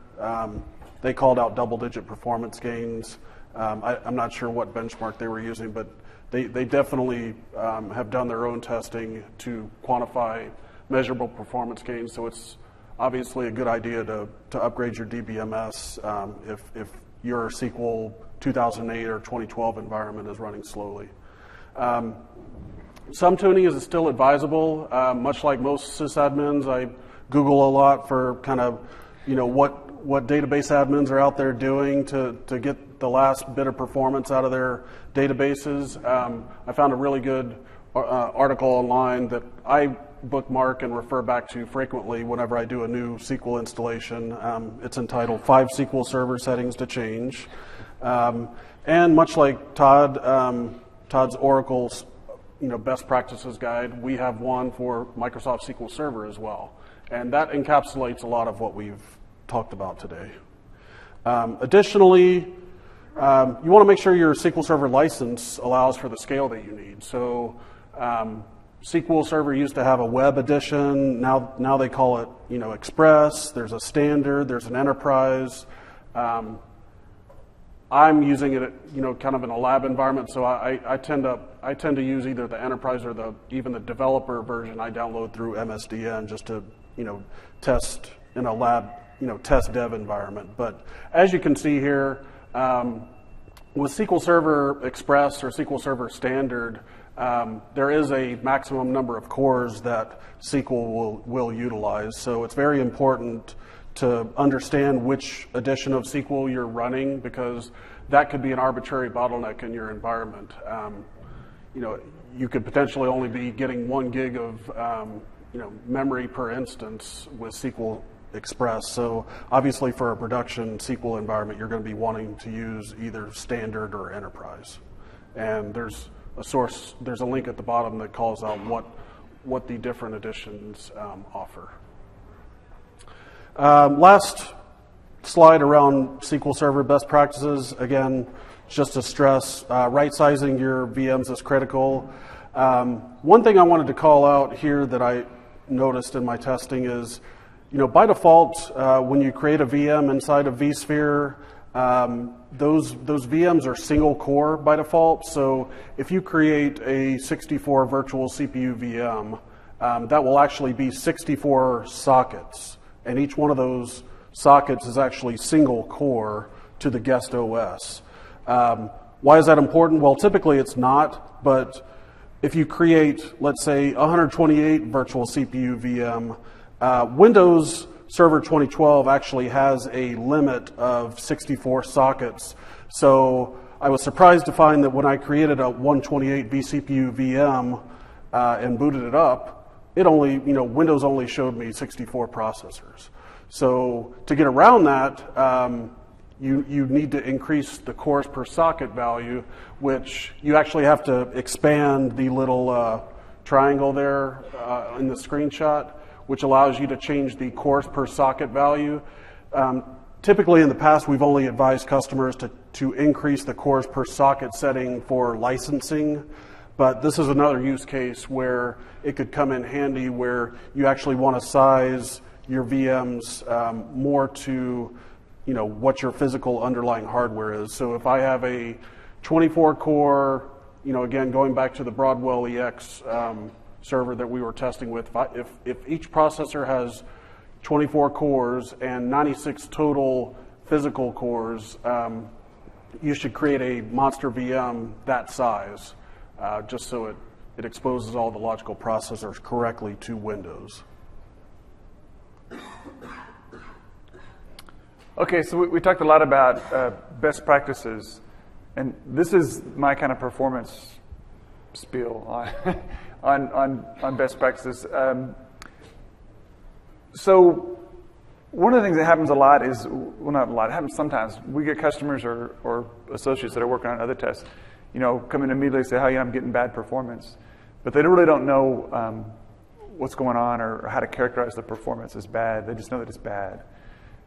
[SPEAKER 1] They called out double-digit performance gains. I'm not sure what benchmark they were using, but they definitely have done their own testing to quantify measurable performance gains. So it's obviously a good idea to upgrade your DBMS if your SQL 2008 or 2012 environment is running slowly. Some tuning is still advisable. Much like most sysadmins, I Google a lot for kind of, what database admins are out there doing to get the last bit of performance out of their databases. I found a really good article online that I bookmark and refer back to frequently whenever I do a new SQL installation. It's entitled 5 SQL Server Settings to Change. And much like Todd's Oracle's best practices guide, we have one for Microsoft SQL Server as well. And that encapsulates a lot of what we've talked about today. Additionally, you want to make sure your SQL Server license allows for the scale that you need. So SQL Server used to have a web edition. Now they call it Express. There's a standard. There's an enterprise. I'm using it, kind of in a lab environment, so I tend to use either the enterprise or even the developer version I download through MSDN just to test in a lab, test dev environment. But as you can see here, with SQL Server Express or SQL Server Standard, there is a maximum number of cores that SQL will utilize. So it's very important to understand which edition of SQL you're running, because that could be an arbitrary bottleneck in your environment. You could potentially only be getting 1 gig of memory per instance with SQL Express. So obviously for a production SQL environment, you're going to be wanting to use either standard or enterprise. And there's a link at the bottom that calls out what the different editions offer. Last slide around SQL Server best practices. Again, just to stress, right-sizing your VMs is critical. One thing I wanted to call out here that I noticed in my testing is, by default, when you create a VM inside of vSphere, those VMs are single core by default. So if you create a 64 virtual CPU VM, that will actually be 64 sockets. And each one of those sockets is actually single core to the guest OS. Why is that important? Well, typically it's not, but if you create, let's say, 128 virtual CPU VM, Windows Server 2012 actually has a limit of 64 sockets. So I was surprised to find that when I created a 128 vCPU VM and booted it up, Windows only showed me 64 processors. So to get around that, you need to increase the cores per socket value, which you actually have to expand the little triangle there in the screenshot, which allows you to change the cores per socket value. Typically in the past, we've only advised customers to increase the cores per socket setting for licensing, but this is another use case where it could come in handy, where you actually want to size your VMs more to what your physical underlying hardware is. So if I have a 24 core, again, going back to the Broadwell EX server that we were testing with, if each processor has 24 cores and 96 total physical cores, you should create a monster VM that size, just so it exposes all the logical processors correctly to Windows.
[SPEAKER 2] Okay, so we talked a lot about best practices, and this is my kind of performance spiel on best practices. So one of the things that happens a lot is, well, not a lot, it happens sometimes. We get customers or associates that are working on other tests, come in immediately and say, I'm getting bad performance. But they really don't know what's going on or how to characterize the performance as bad. They just know that it's bad.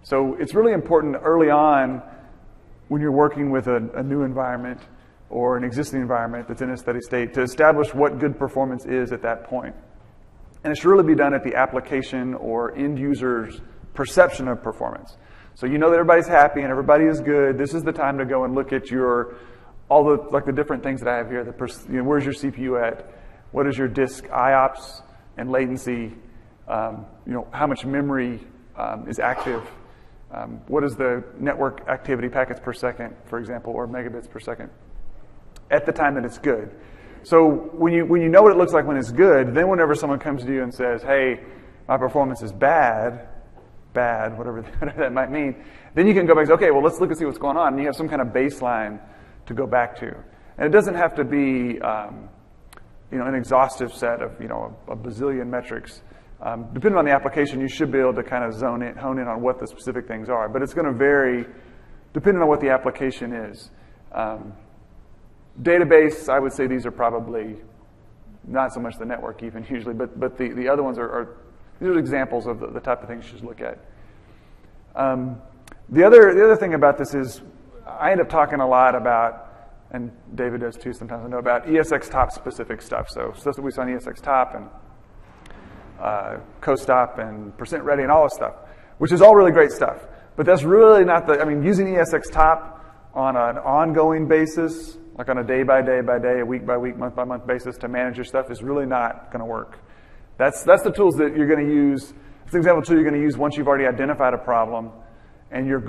[SPEAKER 2] So it's really important early on when you're working with a new environment or an existing environment that's in a steady state to establish what good performance is at that point. And it should really be done at the application or end user's perception of performance. So you know that everybody's happy and everybody is good. This is the time to go and look at all the different things that I have here. Where's your CPU at? What is your disk IOPS and latency? How much memory is active? What is the network activity packets per second, for example, or megabits per second, at the time that it's good. So when you know what it looks like when it's good, then whenever someone comes to you and says, hey, my performance is bad, whatever that might mean, then you can go back and say, okay, well, let's look and see what's going on. And you have some kind of baseline to go back to. And it doesn't have to be an exhaustive set of a bazillion metrics. Depending on the application, you should be able to kind of hone in on what the specific things are. But it's going to vary depending on what the application is. Database, I would say these are probably not so much the network even usually, but the other ones these are examples of the type of things you should look at. The other thing about this is I end up talking a lot about, and David does too sometimes, I know, about ESX top specific stuff. So stuff that we saw on ESX top and co-stop and % ready and all this stuff, which is all really great stuff. But that's really not using ESX top on an ongoing basis, like on a day by day, a week by week, month by month basis to manage your stuff is really not going to work. That's the tools that you're going to use. It's an example tool you're going to use once you've already identified a problem and you've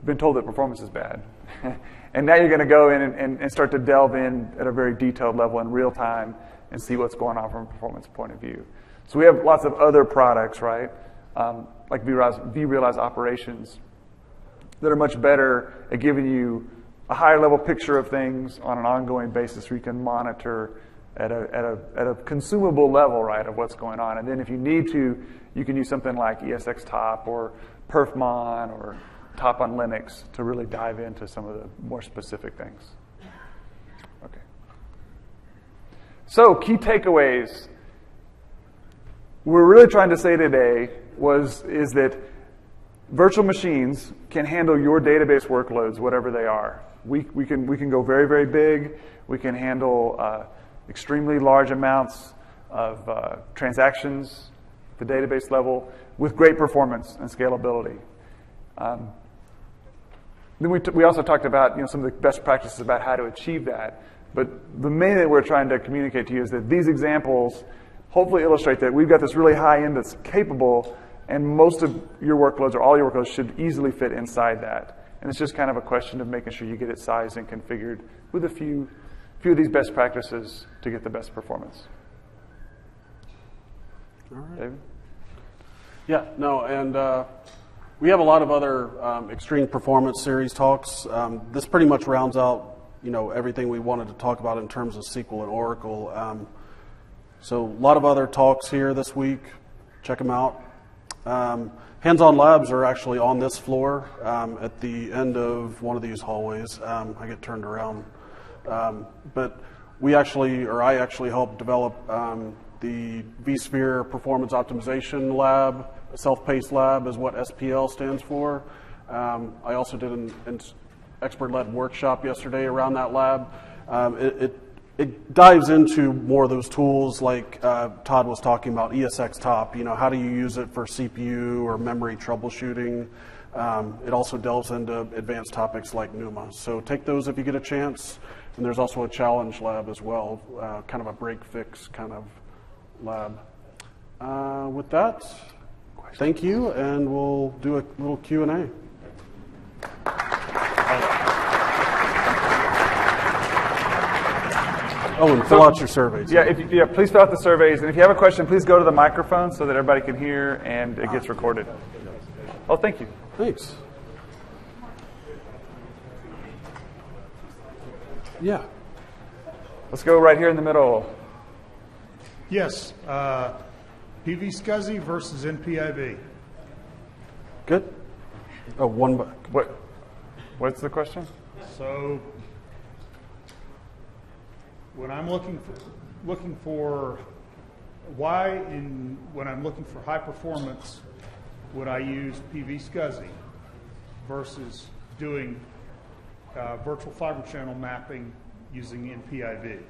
[SPEAKER 2] been told that performance is bad. And now you're going to go in and start to delve in at a very detailed level in real time and see what's going on from a performance point of view. So we have lots of other products, right? like vRealize operations that are much better at giving you a higher level picture of things on an ongoing basis where you can monitor at a consumable level, right, of what's going on. And then if you need to, you can use something like ESX Top or perfmon or Top on Linux to really dive into some of the more specific things. Okay. So key takeaways we're really trying to say today is that virtual machines can handle your database workloads, whatever they are. We can go very, very big. We can handle extremely large amounts of transactions at the database level with great performance and scalability. Then we also talked about some of the best practices about how to achieve that. But the main thing we're trying to communicate to you is that these examples hopefully illustrate that we've got this really high end that's capable, and most of your workloads or all your workloads should easily fit inside that. And it's just kind of a question of making sure you get it sized and configured with a few of these best practices to get the best performance.
[SPEAKER 1] All right.
[SPEAKER 2] David?
[SPEAKER 1] Yeah, no, and we have a lot of other extreme performance series talks. This pretty much rounds out, everything we wanted to talk about in terms of SQL and Oracle. So a lot of other talks here this week. Check them out. Hands-on labs are actually on this floor at the end of one of these hallways. I get turned around. But I actually helped develop the vSphere Performance Optimization Lab. A self-paced lab is what SPL stands for. I also did an expert-led workshop yesterday around that lab. It dives into more of those tools like Todd was talking about, ESX Top. How do you use it for CPU or memory troubleshooting? It also delves into advanced topics like NUMA. So take those if you get a chance. And there's also a challenge lab as well, kind of a break-fix kind of lab. With that, thank you, and we'll do a little Q&A. Oh, and fill out your surveys.
[SPEAKER 2] Yeah, please fill out the surveys. And if you have a question, please go to the microphone so that everybody can hear and it gets recorded. Oh, thank you.
[SPEAKER 1] Thanks. Yeah.
[SPEAKER 2] Let's go right here in the middle.
[SPEAKER 4] Yes. PV-SCSI versus NPIV.
[SPEAKER 1] Good. Oh, one.
[SPEAKER 2] What's the question?
[SPEAKER 4] So when I'm looking for when I'm looking for high performance, would I use PV-SCSI versus doing virtual fiber channel mapping using NPIV?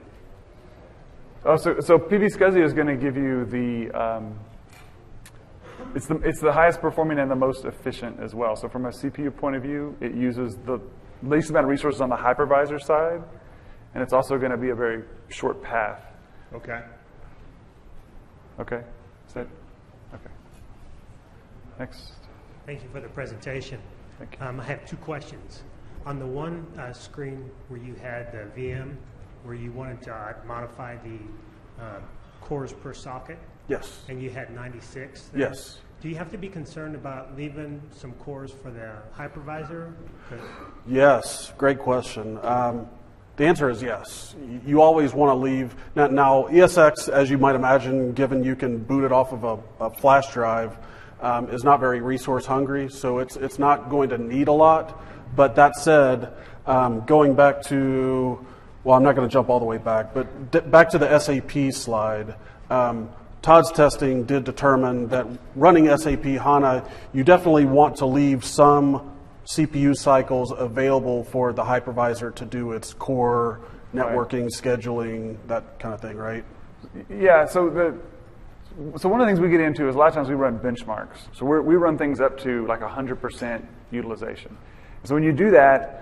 [SPEAKER 2] Oh, so PV-SCSI is going to give you it's the highest performing and the most efficient as well. So from a CPU point of view, it uses the least amount of resources on the hypervisor side, and it's also going to be a very short path.
[SPEAKER 4] Okay.
[SPEAKER 2] Okay. Is that okay? Next.
[SPEAKER 5] Thank you for the presentation.
[SPEAKER 2] Thank you.
[SPEAKER 5] I have two questions. On the one screen where you had the VM, where you wanted to modify the cores per socket,
[SPEAKER 1] Yes.
[SPEAKER 5] and you had 96 there.
[SPEAKER 1] Yes.
[SPEAKER 5] Do you have to be concerned about leaving some cores for the hypervisor?
[SPEAKER 1] Yes. Great question. The answer is yes. You always want to leave. Now, ESX, as you might imagine, given you can boot it off of a flash drive, is not very resource hungry, so it's not going to need a lot. But that said, going back to, well, I'm not going to jump all the way back, but back to the SAP slide, Todd's testing did determine that running SAP HANA, you definitely want to leave some CPU cycles available for the hypervisor to do its core networking, scheduling, that kind of thing, right?
[SPEAKER 2] Yeah, so one of the things we get into is a lot of times we run benchmarks. So we run things up to like 100% utilization. So when you do that,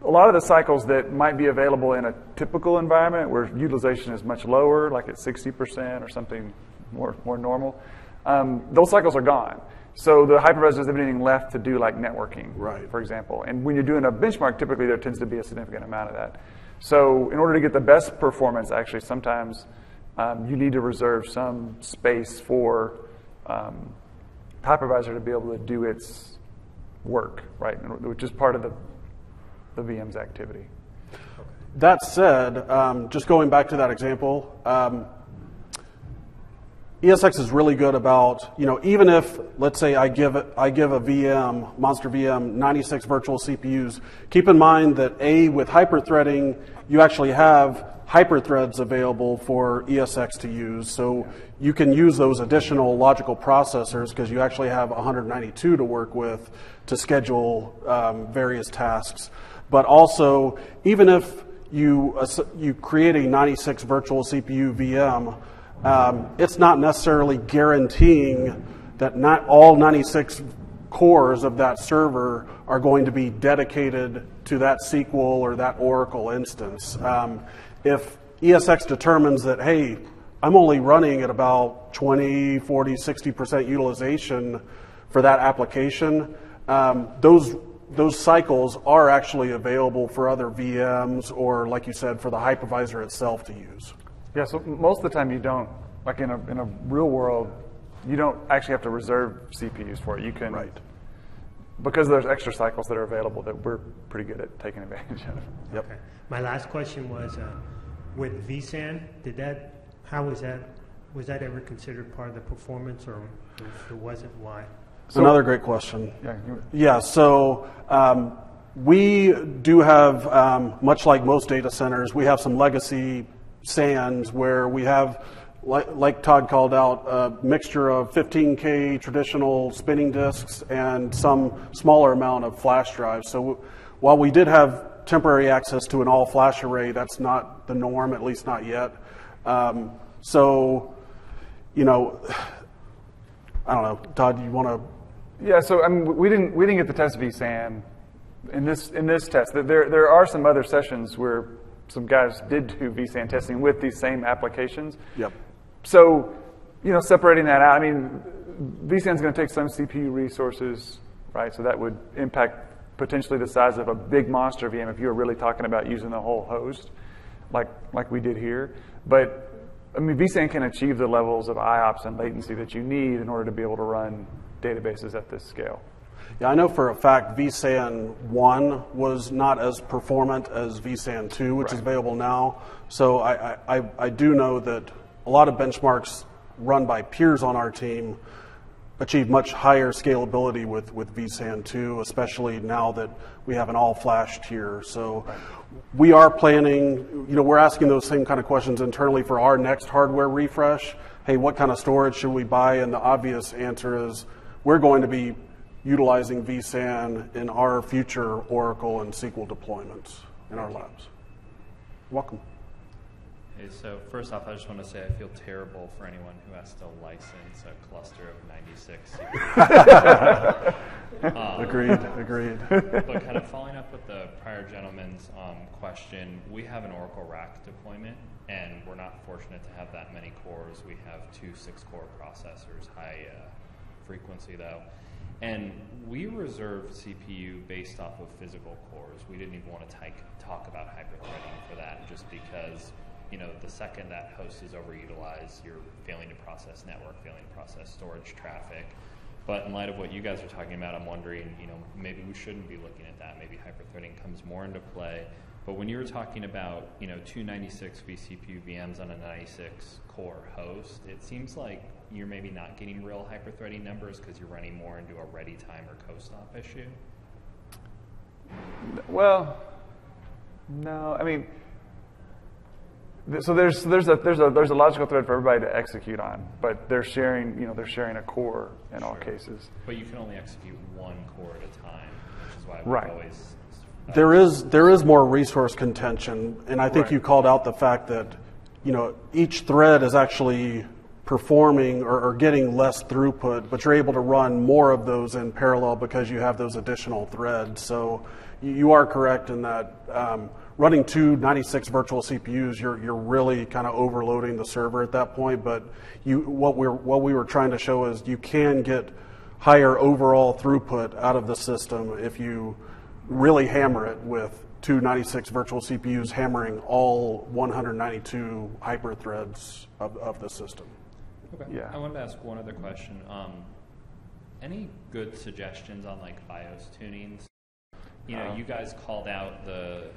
[SPEAKER 2] a lot of the cycles that might be available in a typical environment where utilization is much lower, like at 60% or something more normal, those cycles are gone. So the hypervisor doesn't have anything left to do like networking,
[SPEAKER 1] right,
[SPEAKER 2] for example. And when you're doing a benchmark, typically there tends to be a significant amount of that. So in order to get the best performance, actually, sometimes you need to reserve some space for hypervisor to be able to do its work, right? Which is part of the VM's activity.
[SPEAKER 1] That said, just going back to that example, ESX is really good about, even if, let's say I give a VM, Monster VM, 96 virtual CPUs, keep in mind that with hyperthreading, you actually have hyperthreads available for ESX to use. So you can use those additional logical processors because you actually have 192 to work with to schedule various tasks. But also, even if you create a 96 virtual CPU VM, it's not necessarily guaranteeing that not all 96 cores of that server are going to be dedicated to that SQL or that Oracle instance. If ESX determines that, hey, I'm only running at about 20, 40, 60% utilization for that application, those cycles are actually available for other VMs or, like you said, for the hypervisor itself to use.
[SPEAKER 2] Yeah, so most of the time you don't, like in a real world, you don't actually have to reserve CPUs for it. You can,
[SPEAKER 1] right.
[SPEAKER 2] Because there's extra cycles that are available that we're pretty good at taking advantage of.
[SPEAKER 1] Yep.
[SPEAKER 5] Okay. My last question was, with vSAN, how was that ever considered part of the performance, or if it wasn't, why?
[SPEAKER 1] Another great question.
[SPEAKER 2] Yeah.
[SPEAKER 1] So we do have, much like most data centers, we have some legacy SANs where we have, like Todd called out, a mixture of 15K traditional spinning disks and some smaller amount of flash drives. So while we did have temporary access to an all-flash array, that's not the norm, at least not yet. I don't know, Todd, you want to?
[SPEAKER 2] Yeah, so we didn't get to test vSAN in this test. There are some other sessions where some guys did do vSAN testing with these same applications.
[SPEAKER 1] Yep.
[SPEAKER 2] So, separating that out, vSAN's going to take some CPU resources, right? So that would impact potentially the size of a big monster VM if you were really talking about using the whole host, like we did here. But vSAN can achieve the levels of IOPS and latency that you need in order to be able to run databases at this scale.
[SPEAKER 1] Yeah, I know for a fact vSAN 1 was not as performant as vSAN 2, which is available now. So I do know that a lot of benchmarks run by peers on our team achieve much higher scalability with vSAN 2, especially now that we have an all-flash tier. So we are planning, we're asking those same kind of questions internally for our next hardware refresh. Hey, what kind of storage should we buy? And the obvious answer is we're going to be utilizing vSAN in our future Oracle and SQL deployments in our labs. Welcome.
[SPEAKER 6] Hey, so first off, I just want to say I feel terrible for anyone who has to license a cluster of 96 CPUs.
[SPEAKER 1] Agreed.
[SPEAKER 6] But kind of following up with the prior gentleman's question, we have an Oracle rack deployment, and we're not fortunate to have that many cores. We have 2 6-core processors, high frequency though. And we reserved CPU based off of physical cores. We didn't even want to talk about hyperthreading for that, just because the second that host is overutilized, you're failing to process network, failing to process storage traffic. But in light of what you guys are talking about, I'm wondering, maybe we shouldn't be looking at that. Maybe hyperthreading comes more into play. But when you were talking about, 296 vCPU VMs on a 96 core host, it seems like you're maybe not getting real hyperthreading numbers because you're running more into a ready time or co-stop issue.
[SPEAKER 2] Well, no, so there's a logical thread for everybody to execute on, but they're sharing a core in all cases.
[SPEAKER 6] But you can only execute one core at a time, which is why we always.
[SPEAKER 1] There is more resource contention, and I think you called out the fact that each thread is actually performing or getting less throughput, but you're able to run more of those in parallel because you have those additional threads. So you are correct in that. Running 2 96 virtual CPUs, you're really kind of overloading the server at that point. But what we were trying to show is you can get higher overall throughput out of the system if you really hammer it with 2 96 virtual CPUs hammering all 192 hyperthreads of the system.
[SPEAKER 6] Okay.
[SPEAKER 2] Yeah.
[SPEAKER 6] I wanted to ask one other question. Any good suggestions on like BIOS tunings? You know, you guys called out the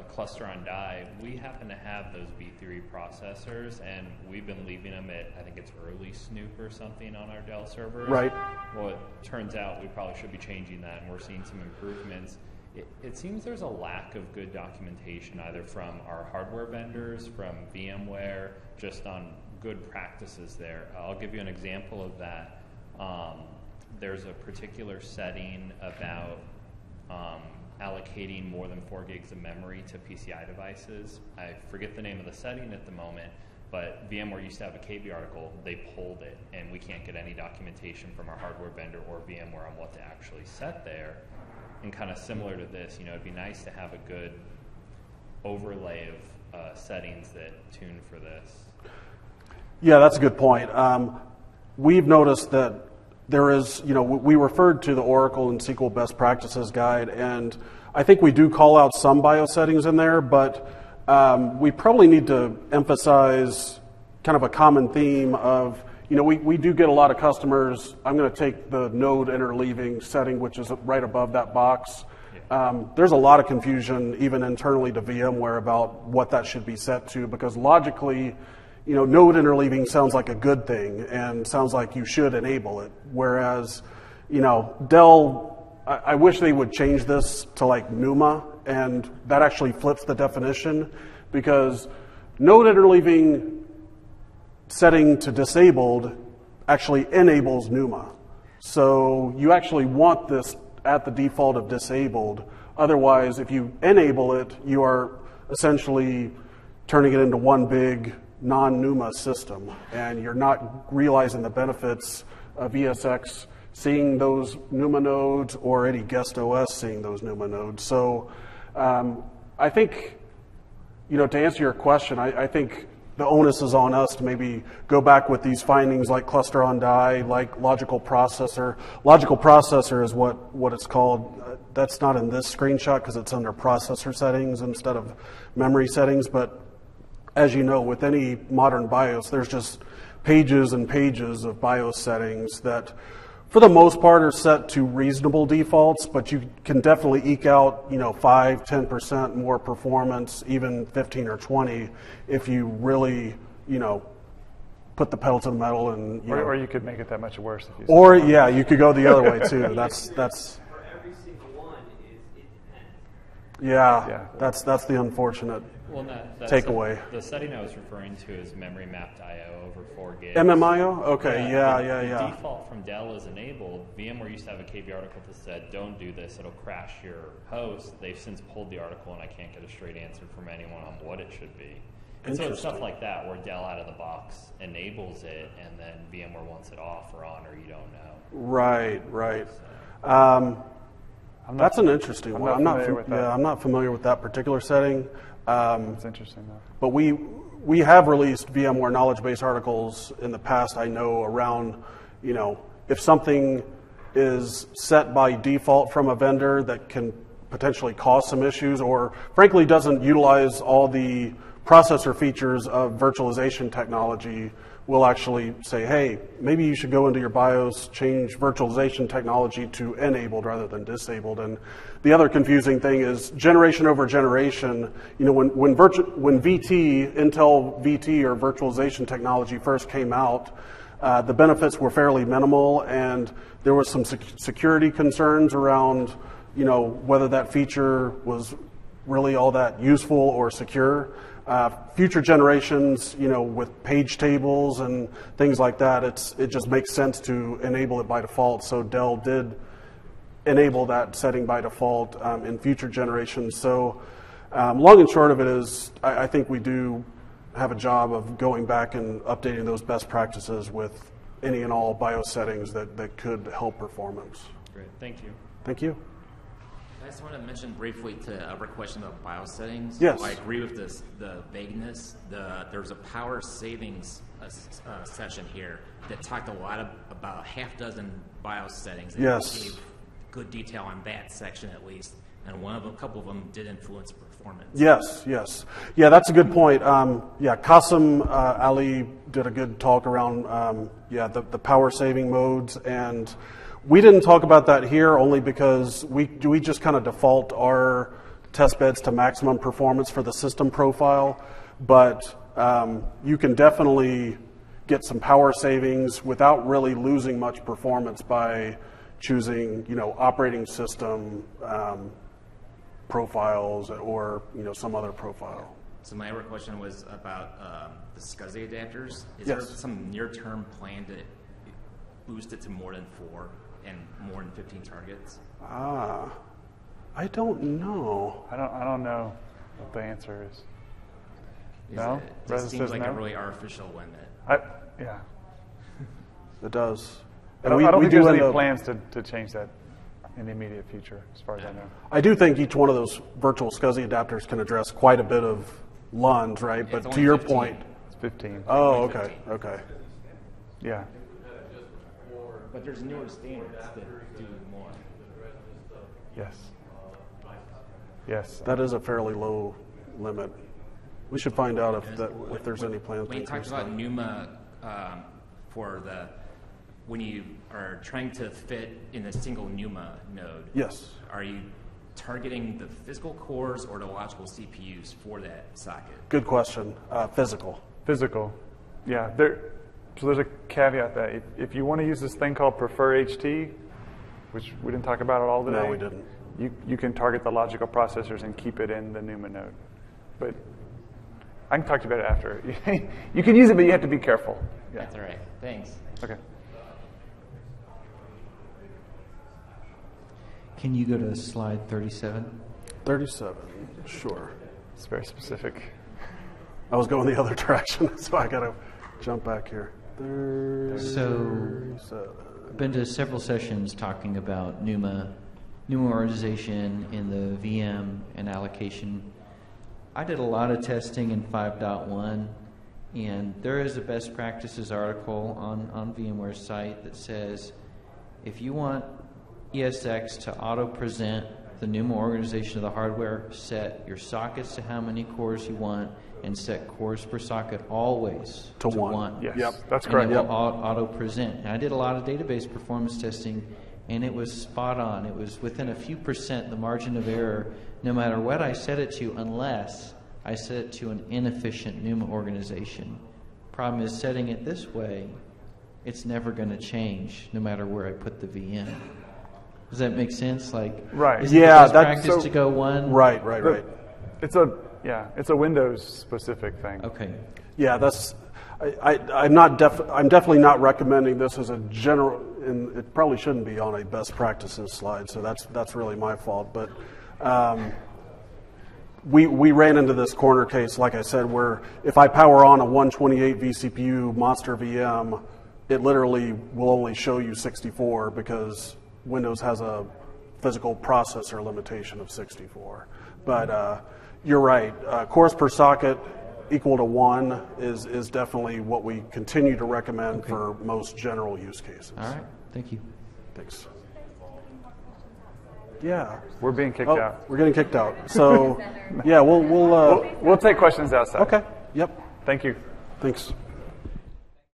[SPEAKER 6] cluster on die. We happen to have those V3 processors, and we've been leaving them at, I think it's early Snoop or something on our Dell servers.
[SPEAKER 1] Right.
[SPEAKER 6] Well, it turns out we probably should be changing that, and we're seeing some improvements. It seems there's a lack of good documentation, either from our hardware vendors, from VMware, just on good practices there. I'll give you an example of that. There's a particular setting about allocating more than 4 gigs of memory to PCI devices. I forget the name of the setting at the moment, but VMware used to have a KB article. They pulled it, and we can't get any documentation from our hardware vendor or VMware on what to actually set there. And kind of similar to this, you know, it'd be nice to have a good overlay of settings that tune for this.
[SPEAKER 1] Yeah, that's a good point. We've noticed that there is, you know, we referred to the Oracle and SQL Best Practices Guide, and I think we do call out some BIOS settings in there, but we probably need to emphasize kind of a common theme of, you know, we do get a lot of customers. I'm going to take the node interleaving setting, which is right above that box. There's a lot of confusion even internally to VMware about what that should be set to, because logically, you know, node interleaving sounds like a good thing and sounds like you should enable it. Whereas, you know, Dell, I wish they would change this to like NUMA, and that actually flips the definition, because node interleaving setting to disabled actually enables NUMA. So you actually want this at the default of disabled. Otherwise, if you enable it, you are essentially turning it into one big non-NUMA system, and you're not realizing the benefits of ESX seeing those NUMA nodes or any guest OS seeing those NUMA nodes. So I think, you know, to answer your question, I think the onus is on us to maybe go back with these findings like cluster on die, like logical processor. Logical processor is what it's called. That's not in this screenshot because it's under processor settings instead of memory settings. But as you know, with any modern BIOS, there's just pages and pages of BIOS settings that for the most part are set to reasonable defaults, but you can definitely eke out, you know, 5, 10% more performance, even 15 or 20, if you really, you know, put the pedal to the metal and,
[SPEAKER 2] or you could make it that much worse. If you
[SPEAKER 1] or yeah, you could go the other way too. That's
[SPEAKER 7] for every single one is it depends.
[SPEAKER 1] yeah. That's the unfortunate
[SPEAKER 6] Well, that's
[SPEAKER 1] takeaway.
[SPEAKER 6] The setting I was referring to is memory mapped I/O over 4 gigs.
[SPEAKER 1] MMIO? Okay, yeah.
[SPEAKER 6] The default from Dell is enabled. VMware used to have a KB article that said, don't do this, it'll crash your host. They've since pulled the article, and I can't get a straight answer from anyone on what it should be. And so it's stuff like that where Dell out of the box enables it, and then VMware wants it off or on, or you don't know.
[SPEAKER 1] Right.
[SPEAKER 6] So.
[SPEAKER 1] That's an interesting one. I'm not familiar with that particular setting.
[SPEAKER 2] It's interesting though.
[SPEAKER 1] But we have released VMware knowledge base articles in the past, I know, around, you know, if something is set by default from a vendor that can potentially cause some issues, or frankly doesn't utilize all the processor features of virtualization technology, we'll actually say, hey, maybe you should go into your BIOS, change virtualization technology to enabled rather than disabled. And the other confusing thing is generation over generation. You know, when VT, Intel VT or virtualization technology first came out, the benefits were fairly minimal, and there was some security concerns around, you know, whether that feature was really all that useful or secure. Future generations, you know, with page tables and things like that, it just makes sense to enable it by default. So Dell did enable that setting by default in future generations. So long and short of it is, I think we do have a job of going back and updating those best practices with any and all BIOS settings that could help performance.
[SPEAKER 6] Great, thank you.
[SPEAKER 1] Thank you.
[SPEAKER 8] I just want to mention briefly to a question about BIOS settings.
[SPEAKER 1] Yes.
[SPEAKER 8] I agree with this, the vagueness. There's a power savings session here that talked a lot about half dozen BIOS settings. And
[SPEAKER 1] Yes.
[SPEAKER 8] gave good detail on that section at least, and a couple of them did influence performance.
[SPEAKER 1] Yes. Yeah, that's a good point. Qasim Ali did a good talk around the power saving modes, and We didn't talk about that here only because we just kind of default our test beds to maximum performance for the system profile, but you can definitely get some power savings without really losing much performance by choosing, operating system profiles or, some other profile.
[SPEAKER 8] So my other question was about the SCSI adapters. Is
[SPEAKER 1] Yes.
[SPEAKER 8] there some near-term plan to boost it to more than 4 and more than 15 targets?
[SPEAKER 1] I don't know.
[SPEAKER 2] I don't know what the answer is. No?
[SPEAKER 8] It
[SPEAKER 2] Reza
[SPEAKER 8] just seems
[SPEAKER 2] says
[SPEAKER 8] like
[SPEAKER 2] no?
[SPEAKER 8] a really artificial limit.
[SPEAKER 2] Yeah.
[SPEAKER 1] It does.
[SPEAKER 2] I don't think there's any plans to change that in the immediate future, as far as I know.
[SPEAKER 1] I do think each one of those virtual SCSI adapters can address quite a bit of LUNs, right?
[SPEAKER 8] Yeah, it's
[SPEAKER 1] But to
[SPEAKER 8] only
[SPEAKER 1] your
[SPEAKER 8] 15.
[SPEAKER 1] point,
[SPEAKER 2] It's 15.
[SPEAKER 1] oh,
[SPEAKER 8] Only
[SPEAKER 1] okay,
[SPEAKER 8] 15.
[SPEAKER 1] okay.
[SPEAKER 2] Yeah.
[SPEAKER 8] But there's newer standards that do more.
[SPEAKER 2] Yes. Yes.
[SPEAKER 1] That is a fairly low limit. We should find out if there's any plans to
[SPEAKER 8] When you talked
[SPEAKER 1] increase
[SPEAKER 8] about
[SPEAKER 1] that.
[SPEAKER 8] NUMA when you are trying to fit in a single NUMA node,
[SPEAKER 1] Yes.
[SPEAKER 8] are you targeting the physical cores or the logical CPUs for that socket?
[SPEAKER 1] Good question. Physical.
[SPEAKER 2] Physical. Yeah. So there's a caveat that if you want to use this thing called Prefer HT, which we didn't talk about at all today.
[SPEAKER 1] No, we didn't.
[SPEAKER 2] You can target the logical processors and keep it in the NUMA node. But I can talk to you about it after. You can use it, but you have to be careful. Yeah.
[SPEAKER 8] That's all right. Thanks.
[SPEAKER 2] Okay.
[SPEAKER 9] Can you go to slide 37?
[SPEAKER 1] 37, sure.
[SPEAKER 2] It's very specific.
[SPEAKER 1] I was going the other direction, so I got to jump back here.
[SPEAKER 9] So, I've been to several sessions talking about NUMA organization in the VM and allocation. I did a lot of testing in 5.1, and there is a best practices article on VMware's site that says if you want ESX to auto-present the NUMA organization of the hardware, set your sockets to how many cores you want, and set cores per socket always
[SPEAKER 1] To one.
[SPEAKER 2] Yes.
[SPEAKER 1] Yep.
[SPEAKER 2] That's
[SPEAKER 9] and
[SPEAKER 2] correct.
[SPEAKER 9] it will auto-present. And I did a lot of database performance testing, and it was spot on. It was within a few percent the margin of error, no matter what I set it to, unless I set it to an inefficient NUMA organization. Problem is, setting it this way, it's never going to change, no matter where I put the VM. Does that make sense? Like,
[SPEAKER 2] Right.
[SPEAKER 9] is
[SPEAKER 1] Yeah,
[SPEAKER 9] the best
[SPEAKER 1] that's
[SPEAKER 9] practice
[SPEAKER 1] so-
[SPEAKER 9] to go one?
[SPEAKER 1] Right.
[SPEAKER 2] It's a Windows specific thing.
[SPEAKER 9] Okay.
[SPEAKER 1] Yeah, I'm definitely not recommending this as a general, and it probably shouldn't be on a best practices slide, so that's really my fault. But we ran into this corner case, like I said, where if I power on a 128 vCPU monster VM, it literally will only show you 64 because Windows has a physical processor limitation of 64. But you're right. Cores per socket equal to 1 is definitely what we continue to recommend for most general use cases.
[SPEAKER 9] All right. Thank you.
[SPEAKER 1] Thanks. Yeah.
[SPEAKER 2] We're being kicked
[SPEAKER 1] Oh,
[SPEAKER 2] out.
[SPEAKER 1] we're getting kicked out. So, yeah, we'll
[SPEAKER 2] We'll take questions outside.
[SPEAKER 1] okay. Yep.
[SPEAKER 2] Thank you.
[SPEAKER 1] Thanks.